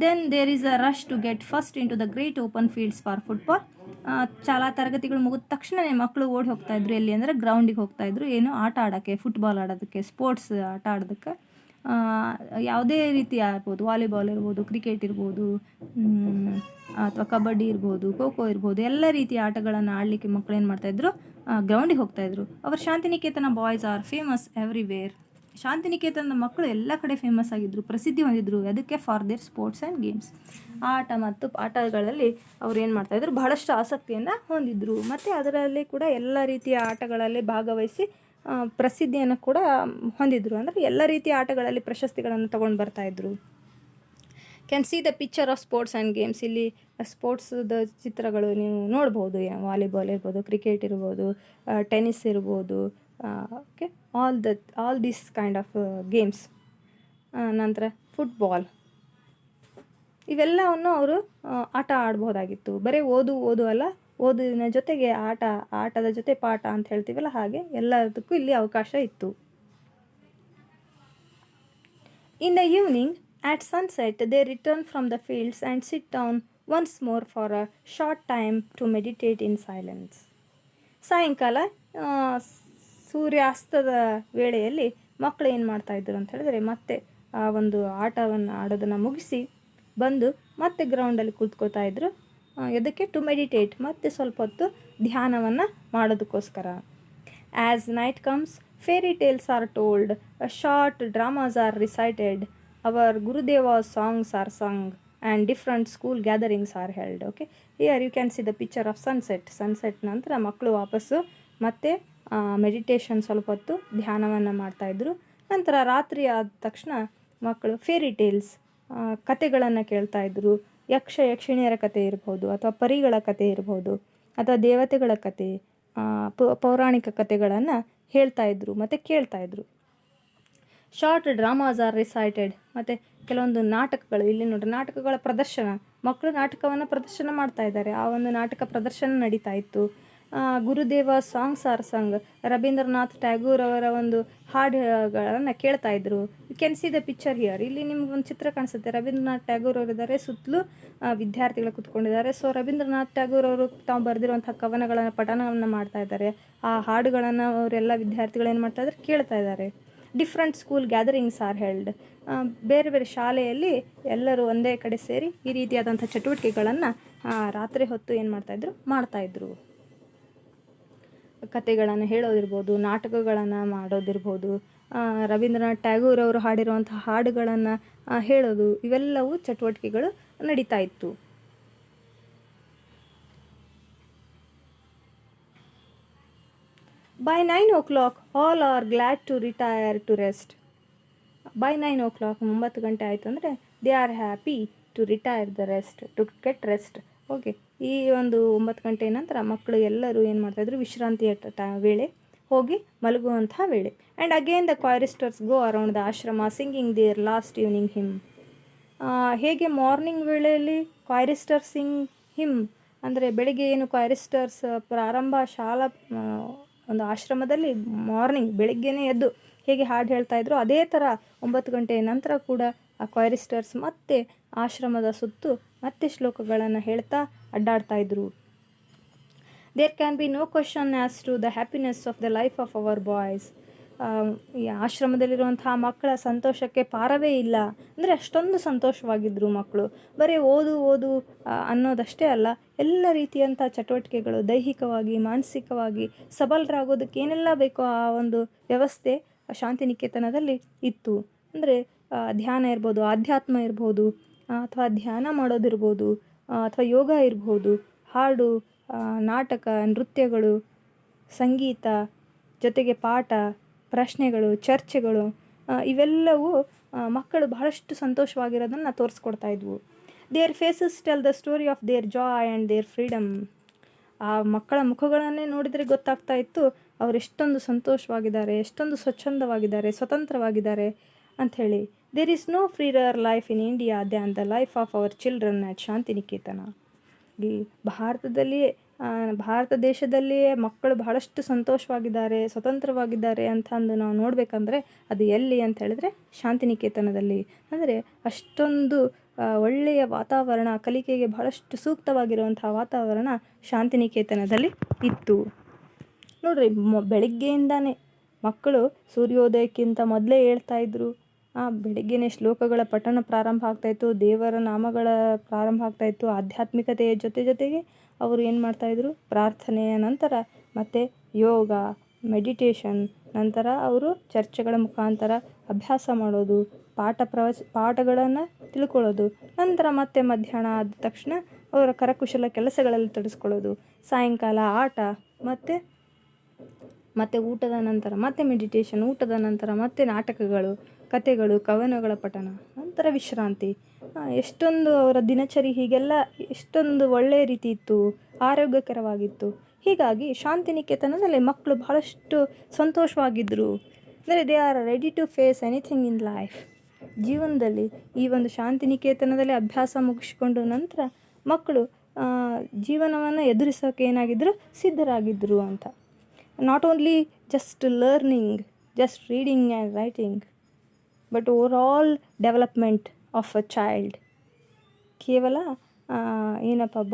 then there is a rush to get first into the great open fields for football. ಶಾಲಾ ತರಗತಿಗಳು ಮುಗಿದ ತಕ್ಷಣವೇ ಮಕ್ಕಳು ಓಡಿ ಹೋಗ್ತಾಯಿದ್ರು. ಎಲ್ಲಿ ಅಂದರೆ ಗ್ರೌಂಡಿಗೆ ಹೋಗ್ತಾಯಿದ್ರು, ಏನು ಆಟ ಆಡೋಕ್ಕೆ, ಫುಟ್ಬಾಲ್ ಆಡೋದಕ್ಕೆ, ಸ್ಪೋರ್ಟ್ಸ್ ಆಟ ಆಡೋದಕ್ಕೆ. ಯಾವುದೇ ರೀತಿ ಆಗ್ಬೋದು, ವಾಲಿಬಾಲ್ ಇರ್ಬೋದು, ಕ್ರಿಕೆಟ್ ಇರ್ಬೋದು, ಅಥವಾ ಕಬಡ್ಡಿ ಇರ್ಬೋದು, ಖೋ ಖೋ ಇರ್ಬೋದು, ಎಲ್ಲ ರೀತಿಯ ಆಟಗಳನ್ನು ಆಡಲಿಕ್ಕೆ ಮಕ್ಕಳು ಏನು ಮಾಡ್ತಾಯಿದ್ರು, ಗ್ರೌಂಡಿಗೆ ಹೋಗ್ತಾಯಿದ್ರು. ಅವರ Shantiniketan boys are famous everywhere. ಶಾಂತಿನಿಕೇತನದ ಮಕ್ಕಳು ಎಲ್ಲ ಕಡೆ ಫೇಮಸ್ ಆಗಿದ್ದರು, ಪ್ರಸಿದ್ಧಿ ಹೊಂದಿದ್ರು. ಅದಕ್ಕೆ for their sports and games. ಆಟ ಮತ್ತು ಪಾಠಗಳಲ್ಲಿ ಅವ್ರು ಏನು ಮಾಡ್ತಾಯಿದ್ರು, ಬಹಳಷ್ಟು ಆಸಕ್ತಿಯನ್ನು ಹೊಂದಿದ್ರು. ಮತ್ತು ಅದರಲ್ಲಿ ಕೂಡ ಎಲ್ಲ ರೀತಿಯ ಆಟಗಳಲ್ಲಿ ಭಾಗವಹಿಸಿ ಪ್ರಸಿದ್ಧಿಯನ್ನು ಕೂಡ ಹೊಂದಿದ್ರು. ಅಂದರೆ ಎಲ್ಲ ರೀತಿಯ ಆಟಗಳಲ್ಲಿ ಪ್ರಶಸ್ತಿಗಳನ್ನು ತಗೊಂಡು ಬರ್ತಾಯಿದ್ರು. Can see the picture of sports and games. ಇಲ್ಲಿ ಸ್ಪೋರ್ಟ್ಸ್ದ ಚಿತ್ರಗಳು ನೀವು ನೋಡ್ಬೋದು. ವಾಲಿಬಾಲ್ ಇರ್ಬೋದು, ಕ್ರಿಕೆಟ್ ಇರ್ಬೋದು, ಟೆನ್ನಿಸ್ ಇರ್ಬೋದು, okay, all this kind of games. ನಂತರ ಫುಟ್ಬಾಲ್, ಇವೆಲ್ಲವನ್ನು ಅವರು ಆಟ ಆಡ್ಬೋದಾಗಿತ್ತು. ಬರೀ ಓದು ಅಲ್ಲ, ಓದಿನ ಜೊತೆಗೆ ಆಟದ ಜೊತೆ ಪಾಠ ಅಂತ ಹೇಳ್ತೀವಲ್ಲ, ಹಾಗೆ ಎಲ್ಲದಕ್ಕೂ ಇಲ್ಲಿ ಅವಕಾಶ ಇತ್ತು. In the evening at sunset they return from the fields and sit down once more for a short time to meditate in silence. ಸಾಯಂಕಾಲ ಸೂರ್ಯಾಸ್ತದ ವೇಳೆಯಲ್ಲಿ ಮಕ್ಕಳು ಏನು ಮಾಡ್ತಾಯಿದ್ರು ಅಂತ ಹೇಳಿದ್ರೆ, ಮತ್ತೆ ಆ ಒಂದು ಆಟವನ್ನು ಆಡೋದನ್ನು ಮುಗಿಸಿ ಬಂದು ಮತ್ತೆ ಗ್ರೌಂಡಲ್ಲಿ ಕೂತ್ಕೋತಾ ಇದ್ರು. ಎದಕ್ಕೆ? ಟು ಮೆಡಿಟೇಟ್, ಮತ್ತೆ ಸ್ವಲ್ಪ ಹೊತ್ತು ಧ್ಯಾನವನ್ನು ಮಾಡೋದಕ್ಕೋಸ್ಕರ. As night comes fairy tales are told, short dramas are recited, our Gurudeva's songs are sung and different school gatherings are held. Okay, here you can see the picture of sunset ನಂತರ ಮಕ್ಕಳು ವಾಪಸ್ಸು ಮತ್ತೆ meditation, ಸ್ವಲ್ಪ ಹೊತ್ತು ಧ್ಯಾನವನ್ನು ಮಾಡ್ತಾಯಿದ್ರು. ನಂತರ ರಾತ್ರಿ ಆದ ತಕ್ಷಣ ಮಕ್ಕಳು ಫೇರಿ ಟೇಲ್ಸ್, ಕತೆಗಳನ್ನು ಕೇಳ್ತಾಯಿದ್ರು. ಯಕ್ಷಿಣಿಯರ ಕತೆ ಇರ್ಬೋದು, ಅಥವಾ ಪರಿಗಳ ಕತೆ ಇರ್ಬೋದು, ಅಥವಾ ದೇವತೆಗಳ ಕತೆ, ಪೌರಾಣಿಕ ಕತೆಗಳನ್ನು ಹೇಳ್ತಾಯಿದ್ರು ಮತ್ತು ಕೇಳ್ತಾಯಿದ್ರು. ಶಾರ್ಟ್ ಡ್ರಾಮಾಸ್ ಆರ್ ರಿಸೈಟೆಡ್, ಮತ್ತು ಕೆಲವೊಂದು ನಾಟಕಗಳು, ಇಲ್ಲಿ ನೋಡ್ರಿ ನಾಟಕಗಳ ಪ್ರದರ್ಶನ, ಮಕ್ಕಳು ನಾಟಕವನ್ನು ಪ್ರದರ್ಶನ ಮಾಡ್ತಾ ಇದ್ದಾರೆ. ಆ ಒಂದು ನಾಟಕ ಪ್ರದರ್ಶನ ನಡೀತಾ ಇತ್ತು. Gurudeva songs are sung, Rabindranath Tagore ಅವರ ಒಂದು ಹಾಡುಗಳನ್ನು ಕೇಳ್ತಾ ಇದ್ರು. You can see the picture here. ಇಲ್ಲಿ ನಿಮ್ಗೊಂದು ಚಿತ್ರ ಕಾಣಿಸುತ್ತೆ, ರವೀಂದ್ರನಾಥ್ ಟ್ಯಾಗೂರ್ ಅವರಿದ್ದಾರೆ, ಸುತ್ತಲೂ ವಿದ್ಯಾರ್ಥಿಗಳು ಕೂತ್ಕೊಂಡಿದ್ದಾರೆ. ಸೊ ರವೀಂದ್ರನಾಥ್ ಟ್ಯಾಗೂರ್ ಅವರು ತಾವು ಬರೆದಿರುವಂಥ ಕವನಗಳನ್ನು ಪಠಣವನ್ನು ಮಾಡ್ತಾ ಇದ್ದಾರೆ. ಆ ಹಾಡುಗಳನ್ನು ಅವರೆಲ್ಲ ವಿದ್ಯಾರ್ಥಿಗಳು ಏನು ಮಾಡ್ತಾ ಇದ್ದಾರೆ, ಕೇಳ್ತಾ ಇದ್ದಾರೆ. Different school gatherings are held, ಬೇರೆ ಬೇರೆ ಶಾಲೆಯಲ್ಲಿ ಎಲ್ಲರೂ ಒಂದೇ ಕಡೆ ಸೇರಿ ಈ ರೀತಿಯಾದಂಥ ಚಟುವಟಿಕೆಗಳನ್ನು ರಾತ್ರಿ ಹೊತ್ತು ಏನು ಮಾಡ್ತಾಯಿದ್ರು. ಕತೆಗಳನ್ನು ಹೇಳೋದಿರ್ಬೋದು, ನಾಟಕಗಳನ್ನು ಮಾಡೋದಿರ್ಬೋದು, ರವೀಂದ್ರನಾಥ್ ಟ್ಯಾಗೂರ್ ಅವರು ಹಾಡಿರುವಂಥ ಹಾಡುಗಳನ್ನು ಹೇಳೋದು, ಇವೆಲ್ಲವೂ ಚಟುವಟಿಕೆಗಳು ನಡೀತಾ ಇತ್ತು. By 9 o'clock, all are glad to retire to rest. By 9 o'clock, 9 ಗಂಟೆ ಆಯಿತು ಅಂದರೆ they are happy to retire the rest, to get rest. Okay, ಈ ಒಂದು 9 ಗಂಟೆ ನಂತರ ಮಕ್ಕಳು ಎಲ್ಲರೂ ಏನು ಮಾಡ್ತಾಯಿದ್ರು, ವಿಶ್ರಾಂತಿಯ ವೇಳೆ, ಹೋಗಿ ಮಲಗುವಂಥ ವೇಳೆ. And again the choristers go around the ashram singing their last evening hymn. ಹೇಗೆ ಮಾರ್ನಿಂಗ್ ವೇಳೆಯಲ್ಲಿ ಕ್ವಾರಿಸ್ಟರ್ ಸಿಂಗ್ ಹಿಮ್ ಅಂದರೆ ಬೆಳಿಗ್ಗೆ ಏನು ಕ್ವಾರಿಸ್ಟರ್ಸ್ ಪ್ರಾರಂಭ ಶಾಲಾ ಒಂದು ಆಶ್ರಮದಲ್ಲಿ ಮಾರ್ನಿಂಗ್ ಬೆಳಗ್ಗೆನೇ ಎದ್ದು ಹೇಗೆ ಹಾಡು ಹೇಳ್ತಾಯಿದ್ರು, ಅದೇ ಥರ 9 ಗಂಟೆ ನಂತರ ಕೂಡ ಆ ಕ್ವಾರಿಸ್ಟರ್ಸ್ ಮತ್ತೆ ಆಶ್ರಮದ ಸುತ್ತು ಮತ್ತೆ ಶ್ಲೋಕಗಳನ್ನು ಹೇಳ್ತಾ ಅಡ್ಡಾಡ್ತಾಯಿದ್ರು. There can be no question as to the happiness of the life of our boys. ಈ ಆಶ್ರಮದಲ್ಲಿರುವಂತಹ ಮಕ್ಕಳ ಸಂತೋಷಕ್ಕೆ ಪಾರವೇ ಇಲ್ಲ. ಅಂದರೆ ಅಷ್ಟೊಂದು ಸಂತೋಷವಾಗಿದ್ದರು ಮಕ್ಕಳು. ಬರೀ ಓದು ಅನ್ನೋದಷ್ಟೇ ಅಲ್ಲ, ಎಲ್ಲ ರೀತಿಯಂಥ ಚಟುವಟಿಕೆಗಳು, ದೈಹಿಕವಾಗಿ ಮಾನಸಿಕವಾಗಿ ಸಬಲರಾಗೋದಕ್ಕೆ ಏನೆಲ್ಲ ಬೇಕೋ ಆ ಒಂದು ವ್ಯವಸ್ಥೆ ಶಾಂತಿನಿಕೇತನದಲ್ಲಿ ಇತ್ತು. ಅಂದರೆ ಧ್ಯಾನ ಇರ್ಬೋದು, ಆಧ್ಯಾತ್ಮ ಇರ್ಬೋದು, ಅಥವಾ ಧ್ಯಾನ ಮಾಡೋದಿರ್ಬೋದು, ಅಥವಾ ಯೋಗ ಇರ್ಬೋದು, ಹಾಡು, ನಾಟಕ, ನೃತ್ಯಗಳು, ಸಂಗೀತ, ಜೊತೆಗೆ ಪಾಠ, ಪ್ರಶ್ನೆಗಳು, ಚರ್ಚೆಗಳು, ಇವೆಲ್ಲವೂ ಮಕ್ಕಳು ಬಹಳಷ್ಟು ಸಂತೋಷವಾಗಿರೋದನ್ನು ತೋರಿಸ್ಕೊಡ್ತಾ ಇದ್ವು. Their faces tell the story of their joy and their freedom. ಆ ಮಕ್ಕಳ ಮುಖಗಳನ್ನೇ ನೋಡಿದರೆ ಗೊತ್ತಾಗ್ತಾ ಇತ್ತು ಅವರೆಷ್ಟೊಂದು ಸಂತೋಷವಾಗಿದ್ದಾರೆ, ಎಷ್ಟೊಂದು ಸ್ವಚ್ಛಂದವಾಗಿದ್ದಾರೆ, ಸ್ವತಂತ್ರವಾಗಿದ್ದಾರೆ ಅಂಥೇಳಿ. There is no freer life in India than the life of our children at Shantiniketan. ಈ ಭಾರತ ದೇಶದಲ್ಲಿಯೇ ಮಕ್ಕಳು ಬಹಳಷ್ಟು ಸಂತೋಷವಾಗಿದ್ದಾರೆ, ಸ್ವತಂತ್ರವಾಗಿದ್ದಾರೆ ಅಂತ ಅಂದು ನಾವು ನೋಡಬೇಕಂದ್ರೆ ಅದು ಎಲ್ಲಿ ಅಂತ ಹೇಳಿದ್ರೆ ಶಾಂತಿನಿಕೇತನದಲ್ಲಿ. ಅಂದರೆ ಅಷ್ಟೊಂದು ಒಳ್ಳೆಯ ವಾತಾವರಣ, ಕಲಿಕೆಗೆ ಬಹಳಷ್ಟು ಸೂಕ್ತವಾಗಿರುವಂತಹ ವಾತಾವರಣ ಶಾಂತಿನಿಕೇತನದಲ್ಲಿ ಇತ್ತು. ನೋಡ್ರಿ, ಬೆಳಿಗ್ಗೆಯಿಂದಾನೇ ಮಕ್ಕಳು ಸೂರ್ಯೋದಯಕ್ಕಿಂತ ಮೊದಲೇ ಹೇಳ್ತಾಯಿದ್ರು. ಬೆಳಿಗ್ಗೆನೇ ಶ್ಲೋಕಗಳ ಪಠಣ ಪ್ರಾರಂಭ ಆಗ್ತಾಯಿತ್ತು, ದೇವರ ನಾಮಗಳ ಪ್ರಾರಂಭ ಆಗ್ತಾಯಿತ್ತು. ಆಧ್ಯಾತ್ಮಿಕತೆಯ ಜೊತೆಗೆ ಅವರು ಏನು ಮಾಡ್ತಾಯಿದ್ರು, ಪ್ರಾರ್ಥನೆಯ ನಂತರ ಮತ್ತು ಯೋಗ, ಮೆಡಿಟೇಷನ್, ನಂತರ ಅವರು ಚರ್ಚೆಗಳ ಮುಖಾಂತರ ಅಭ್ಯಾಸ ಮಾಡೋದು, ಪಾಠಗಳನ್ನು ತಿಳ್ಕೊಳ್ಳೋದು, ನಂತರ ಮತ್ತೆ ಮಧ್ಯಾಹ್ನ ಆದ ತಕ್ಷಣ ಅವರ ಕರಕುಶಲ ಕೆಲಸಗಳಲ್ಲಿ ತೊಡಗಿಸ್ಕೊಳ್ಳೋದು, ಸಾಯಂಕಾಲ ಆಟ, ಮತ್ತು ಊಟದ ನಂತರ ಮತ್ತೆ ಮೆಡಿಟೇಷನ್, ಊಟದ ನಂತರ ಮತ್ತೆ ನಾಟಕಗಳು, ಕಥೆಗಳು, ಕವನಗಳ ಪಠಣ, ನಂತರ ವಿಶ್ರಾಂತಿ. ಎಷ್ಟೊಂದು ಅವರ ದಿನಚರಿ ಹೀಗೆಲ್ಲ ಎಷ್ಟೊಂದು ಒಳ್ಳೆಯ ರೀತಿ ಇತ್ತು, ಆರೋಗ್ಯಕರವಾಗಿತ್ತು. ಹೀಗಾಗಿ ಶಾಂತಿನಿಕೇತನದಲ್ಲಿ ಮಕ್ಕಳು ಬಹಳಷ್ಟು ಸಂತೋಷವಾಗಿದ್ದರು. ಅಂದರೆ they are ready to face anything in life. ಜೀವನದಲ್ಲಿ ಈ ಒಂದು ಶಾಂತಿನಿಕೇತನದಲ್ಲಿ ಅಭ್ಯಾಸ ಮುಗಿಸ್ಕೊಂಡು ನಂತರ ಮಕ್ಕಳು ಜೀವನವನ್ನು ಎದುರಿಸೋಕೆ ಏನಾಗಿದ್ದರು, ಸಿದ್ಧರಾಗಿದ್ದರು ಅಂತ. Not only just learning, just reading and writing, but overall development of a child. ಕೇವಲ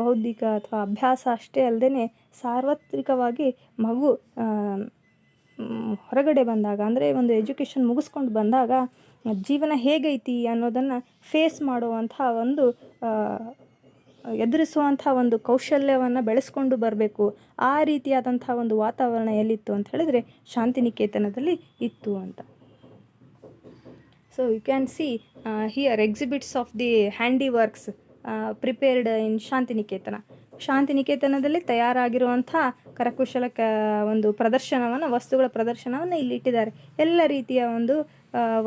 ಬೌದ್ಧಿಕ ಅಥವಾ ಅಭ್ಯಾಸ ಅಷ್ಟೇ ಅಲ್ಲದೆ ಸಾರ್ವತ್ರಿಕವಾಗಿ ಮಗು ಹೊರಗಡೆ ಬಂದಾಗ, ಅಂದರೆ ಒಂದು ಎಜುಕೇಷನ್ ಮುಗಿಸ್ಕೊಂಡು ಬಂದಾಗ ಜೀವನ ಹೇಗೈತಿ ಅನ್ನೋದನ್ನು ಫೇಸ್ ಮಾಡುವಂಥ ಒಂದು ಎದುರಿಸುವಂಥ ಒಂದು ಕೌಶಲ್ಯವನ್ನು ಬೆಳೆಸ್ಕೊಂಡು ಬರಬೇಕು. ಆ ರೀತಿಯಾದಂಥ ಒಂದು ವಾತಾವರಣ ಎಲ್ಲಿತ್ತು ಅಂತ ಹೇಳಿದ್ರೆ ಶಾಂತಿನಿಕೇತನದಲ್ಲಿ ಇತ್ತು ಅಂತ. So you can see here exhibits of the handiworks prepared in Shantiniketan. ಶಾಂತಿನಿಕೇತನದಲ್ಲಿ ತಯಾರಾಗಿರುವಂಥ ಕರಕುಶಲ ಒಂದು ಪ್ರದರ್ಶನವನ್ನು, ವಸ್ತುಗಳ ಪ್ರದರ್ಶನವನ್ನು ಇಲ್ಲಿ ಇಟ್ಟಿದ್ದಾರೆ. ಎಲ್ಲ ರೀತಿಯ ಒಂದು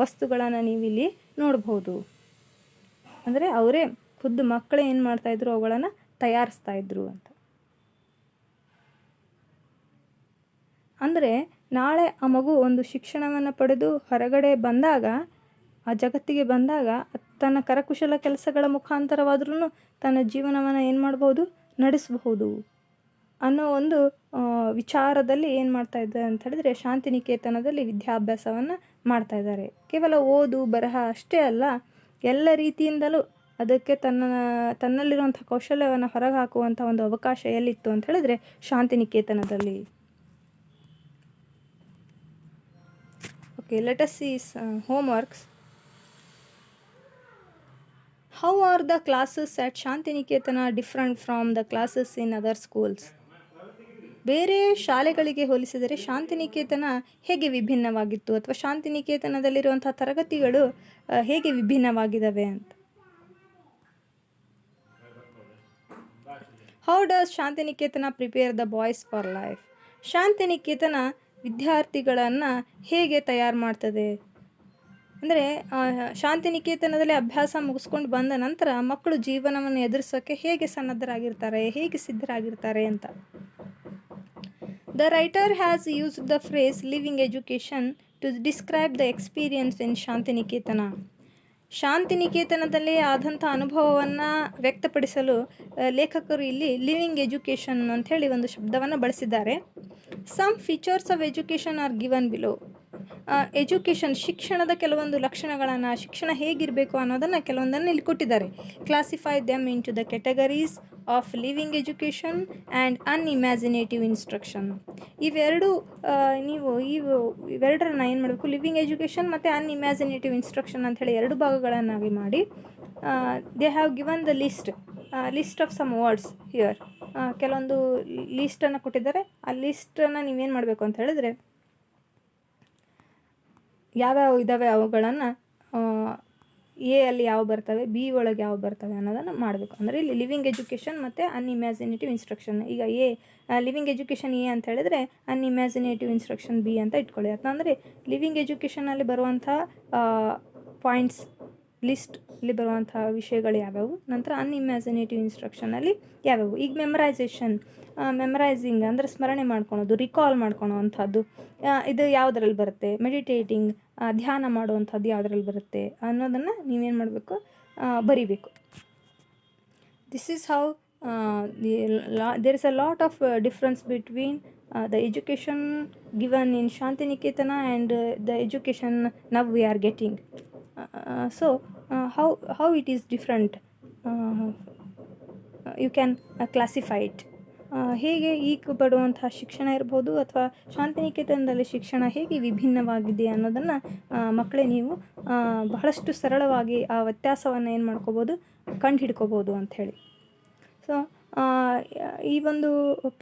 ವಸ್ತುಗಳನ್ನು ನೀವಿಲ್ಲಿ ನೋಡ್ಬೋದು. ಅಂದರೆ ಅವರೇ ಖುದ್ದು ಮಕ್ಕಳೇ ಏನು ಮಾಡ್ತಾಯಿದ್ರು, ಅವುಗಳನ್ನು ತಯಾರಿಸ್ತಾಯಿದ್ರು ಅಂತ. ಅಂದರೆ ನಾಳೆ ಆ ಮಗು ಒಂದು ಶಿಕ್ಷಣವನ್ನು ಪಡೆದು ಹೊರಗಡೆ ಬಂದಾಗ, ಆ ಜಗತ್ತಿಗೆ ಬಂದಾಗ ತನ್ನ ಕರಕುಶಲ ಕೆಲಸಗಳ ಮುಖಾಂತರವಾದ್ರೂ ತನ್ನ ಜೀವನವನ್ನು ಏನು ಮಾಡ್ಬೋದು, ನಡೆಸಬಹುದು ಅನ್ನೋ ಒಂದು ವಿಚಾರದಲ್ಲಿ ಏನು ಮಾಡ್ತಾಯಿದ್ದಾರೆ ಅಂತ ಹೇಳಿದ್ರೆ ಶಾಂತಿನಿಕೇತನದಲ್ಲಿ ವಿದ್ಯಾಭ್ಯಾಸವನ್ನು ಮಾಡ್ತಾಯಿದ್ದಾರೆ. ಕೇವಲ ಓದು ಬರಹ ಅಷ್ಟೇ ಅಲ್ಲ, ಎಲ್ಲ ರೀತಿಯಿಂದಲೂ ಅದಕ್ಕೆ ತನ್ನಲ್ಲಿರುವಂಥ ಕೌಶಲ್ಯವನ್ನು ಹೊರಗೆ ಹಾಕುವಂಥ ಒಂದು ಅವಕಾಶ ಎಲ್ಲಿತ್ತು ಅಂತ ಹೇಳಿದ್ರೆ ಶಾಂತಿನಿಕೇತನದಲ್ಲಿ. Okay, let us see homeworks. How are the classes at Shantiniketan different from the classes in other schools? ಬೇರೆ ಶಾಲೆಗಳಿಗೆ ಹೋಲಿಸಿದರೆ ಶಾಂತಿನಿಕೇತನ ಹೇಗೆ ವಿಭಿನ್ನವಾಗಿತ್ತು, ಅಥವಾ ಶಾಂತಿನಿಕೇತನದಲ್ಲಿರುವಂಥ ತರಗತಿಗಳು ಹೇಗೆ ವಿಭಿನ್ನವಾಗಿದ್ದಾವೆ ಅಂತ. How does Shantiniketan prepare the boys for life? Shantiniketan ವಿದ್ಯಾರ್ಥಿಗಳನ್ನು ಹೇಗೆ ತಯಾರು ಮಾಡ್ತದೆ ಅಂದರೆ ಶಾಂತಿನಿಕೇತನದಲ್ಲಿ ಅಭ್ಯಾಸ ಮುಗಿಸ್ಕೊಂಡು ಬಂದ ನಂತರ ಮಕ್ಕಳು ಜೀವನವನ್ನು ಎದುರಿಸೋಕ್ಕೆ ಹೇಗೆ ಸನ್ನದ್ಧರಾಗಿರ್ತಾರೆ, ಹೇಗೆ ಸಿದ್ಧರಾಗಿರ್ತಾರೆ ಅಂತ. The writer has used the phrase living education to describe the experience in Shantiniketan. ಶಾಂತಿನಿಕೇತನದಲ್ಲಿ ಆದಂಥ ಅನುಭವವನ್ನು ವ್ಯಕ್ತಪಡಿಸಲು ಲೇಖಕರು ಇಲ್ಲಿ ಲಿವಿಂಗ್ ಎಜುಕೇಷನ್ ಅಂಥೇಳಿ ಒಂದು ಶಬ್ದವನ್ನು ಬಳಸಿದ್ದಾರೆ. Some features of education are given below. Education, ಶಿಕ್ಷಣದ ಕೆಲವೊಂದು ಲಕ್ಷಣಗಳನ್ನು, ಶಿಕ್ಷಣ ಹೇಗಿರಬೇಕು ಅನ್ನೋದನ್ನು ಕೆಲವೊಂದನ್ನು ಇಲ್ಲಿ ಕೊಟ್ಟಿದ್ದಾರೆ. Classify them into the categories of living education and unimaginative instruction. ಇವೆರಡರನ್ನ ಏನು ಮಾಡಬೇಕು, ಲಿವಿಂಗ್ ಎಜುಕೇಷನ್ ಮತ್ತು ಅನ್ಇಮ್ಯಾಜಿನೇಟಿವ್ ಇನ್ಸ್ಟ್ರಕ್ಷನ್ ಅಂಥೇಳಿ ಎರಡು ಭಾಗಗಳನ್ನಾಗಿ ಮಾಡಿ they have given the list of some words here. ಕೆಲವೊಂದು ಲೀಸ್ಟನ್ನು ಕೊಟ್ಟಿದ್ದಾರೆ. ಆ ಲೀಸ್ಟನ್ನು ನೀವೇನು ಮಾಡಬೇಕು ಅಂತ ಹೇಳಿದ್ರೆ ಯಾವ್ಯಾವ ಇದ್ದಾವೆ ಅವುಗಳನ್ನು ಎ ಅಲ್ಲಿ ಯಾವ ಬರ್ತವೆ, ಬಿ ಒಳಗೆ ಯಾವ ಬರ್ತವೆ ಅನ್ನೋದನ್ನು ಮಾಡಬೇಕು. ಅಂದರೆ ಇಲ್ಲಿ ಲಿವಿಂಗ್ ಎಜುಕೇಷನ್ ಮತ್ತು ಅನ್ಇಮ್ಯಾಜಿನೇಟಿವ್ ಇನ್ಸ್ಟ್ರಕ್ಷನ್. ಈಗ ಲಿವಿಂಗ್ ಎಜುಕೇಷನ್ ಎ ಅಂತ ಹೇಳಿದ್ರೆ ಅನ್ಇಮ್ಯಾಜಿನೇಟಿವ್ ಇನ್ಸ್ಟ್ರಕ್ಷನ್ ಬಿ ಅಂತ ಇಟ್ಕೊಳ್ಳಿ. ಯಾಕಂದರೆ ಲಿವಿಂಗ್ ಎಜುಕೇಷನಲ್ಲಿ ಬರುವಂಥ ಪಾಯಿಂಟ್ಸ್ ಲಿಸ್ಟಲ್ಲಿ ಬರುವಂಥ ವಿಷಯಗಳು ಯಾವ್ಯಾವು, ನಂತರ ಅನ್ಇಮ್ಯಾಜಿನೇಟಿವ್ ಇನ್ಸ್ಟ್ರಕ್ಷನಲ್ಲಿ ಯಾವ್ಯಾವು. ಈಗ ಮೆಮರೈಸಿಂಗ್ ಅಂದರೆ ಸ್ಮರಣೆ ಮಾಡ್ಕೊಳೋದು, ರಿಕಾಲ್ ಮಾಡ್ಕೊಳೋ ಅಂಥದ್ದು, ಇದು ಯಾವುದರಲ್ಲಿ ಬರುತ್ತೆ. ಮೆಡಿಟೇಟಿಂಗ್, ಧ್ಯಾನ ಮಾಡುವಂಥದ್ದು ಯಾವುದರಲ್ಲಿ ಬರುತ್ತೆ ಅನ್ನೋದನ್ನು ನೀವೇನು ಮಾಡಬೇಕು, ಬರಿಬೇಕು. This is how there is a lot of difference between the education given in Shantiniketana and the education now we are getting. So how it is different, you can classify it. ಹೇಗೆ ಈಗ ಪಡುವಂತಹ ಶಿಕ್ಷಣ ಇರ್ಬೋದು ಅಥವಾ ಶಾಂತಿನಿಕೇತನದಲ್ಲಿ ಶಿಕ್ಷಣ ಹೇಗೆ ವಿಭಿನ್ನವಾಗಿದೆ ಅನ್ನೋದನ್ನು ಮಕ್ಕಳೇ ನೀವು ಬಹಳಷ್ಟು ಸರಳವಾಗಿ ಆ ವ್ಯತ್ಯಾಸವನ್ನು ಏನು ಮಾಡ್ಕೋಬೋದು, ಕಂಡು ಹಿಡ್ಕೋಬೋದು ಅಂಥೇಳಿ. ಸೊ ಈ ಒಂದು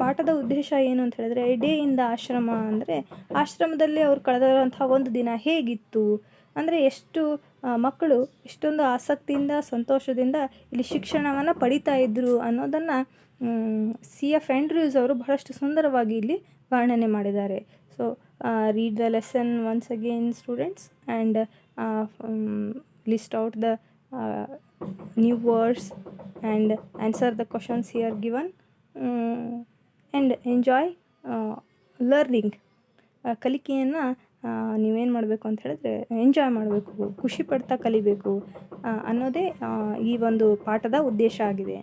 ಪಾಠದ ಉದ್ದೇಶ ಏನು ಅಂತ ಹೇಳಿದ್ರೆ, ಡೇ ಇನ್ ದ ಆಶ್ರಮ ಅಂದರೆ ಆಶ್ರಮದಲ್ಲಿ ಅವ್ರು ಕಳೆದಂಥ ಒಂದು ದಿನ ಹೇಗಿತ್ತು, ಅಂದರೆ ಎಷ್ಟು ಮಕ್ಕಳು ಎಷ್ಟೊಂದು ಆಸಕ್ತಿಯಿಂದ ಸಂತೋಷದಿಂದ ಇಲ್ಲಿ ಶಿಕ್ಷಣವನ್ನು ಪಡಿತಾ ಇದ್ದರು ಅನ್ನೋದನ್ನು C.F. ಆ್ಯಂಡ್ರ್ಯೂಸ್ ಅವರು ಬಹಳಷ್ಟು ಸುಂದರವಾಗಿ ಇಲ್ಲಿ ವರ್ಣನೆ ಮಾಡಿದ್ದಾರೆ. So read the lesson once again students and list out the new words and answer the questions here given, and enjoy learning. ಕಲಿಕೆಯನ್ನು ನೀವೇನು ಮಾಡಬೇಕು ಅಂತ ಹೇಳಿದ್ರೆ ಎಂಜಾಯ್ ಮಾಡಬೇಕು, ಖುಷಿ ಪಡ್ತಾ ಕಲಿಬೇಕು ಅನ್ನೋದೇ ಈ ಒಂದು ಪಾಠದ ಉದ್ದೇಶ ಆಗಿದೆ.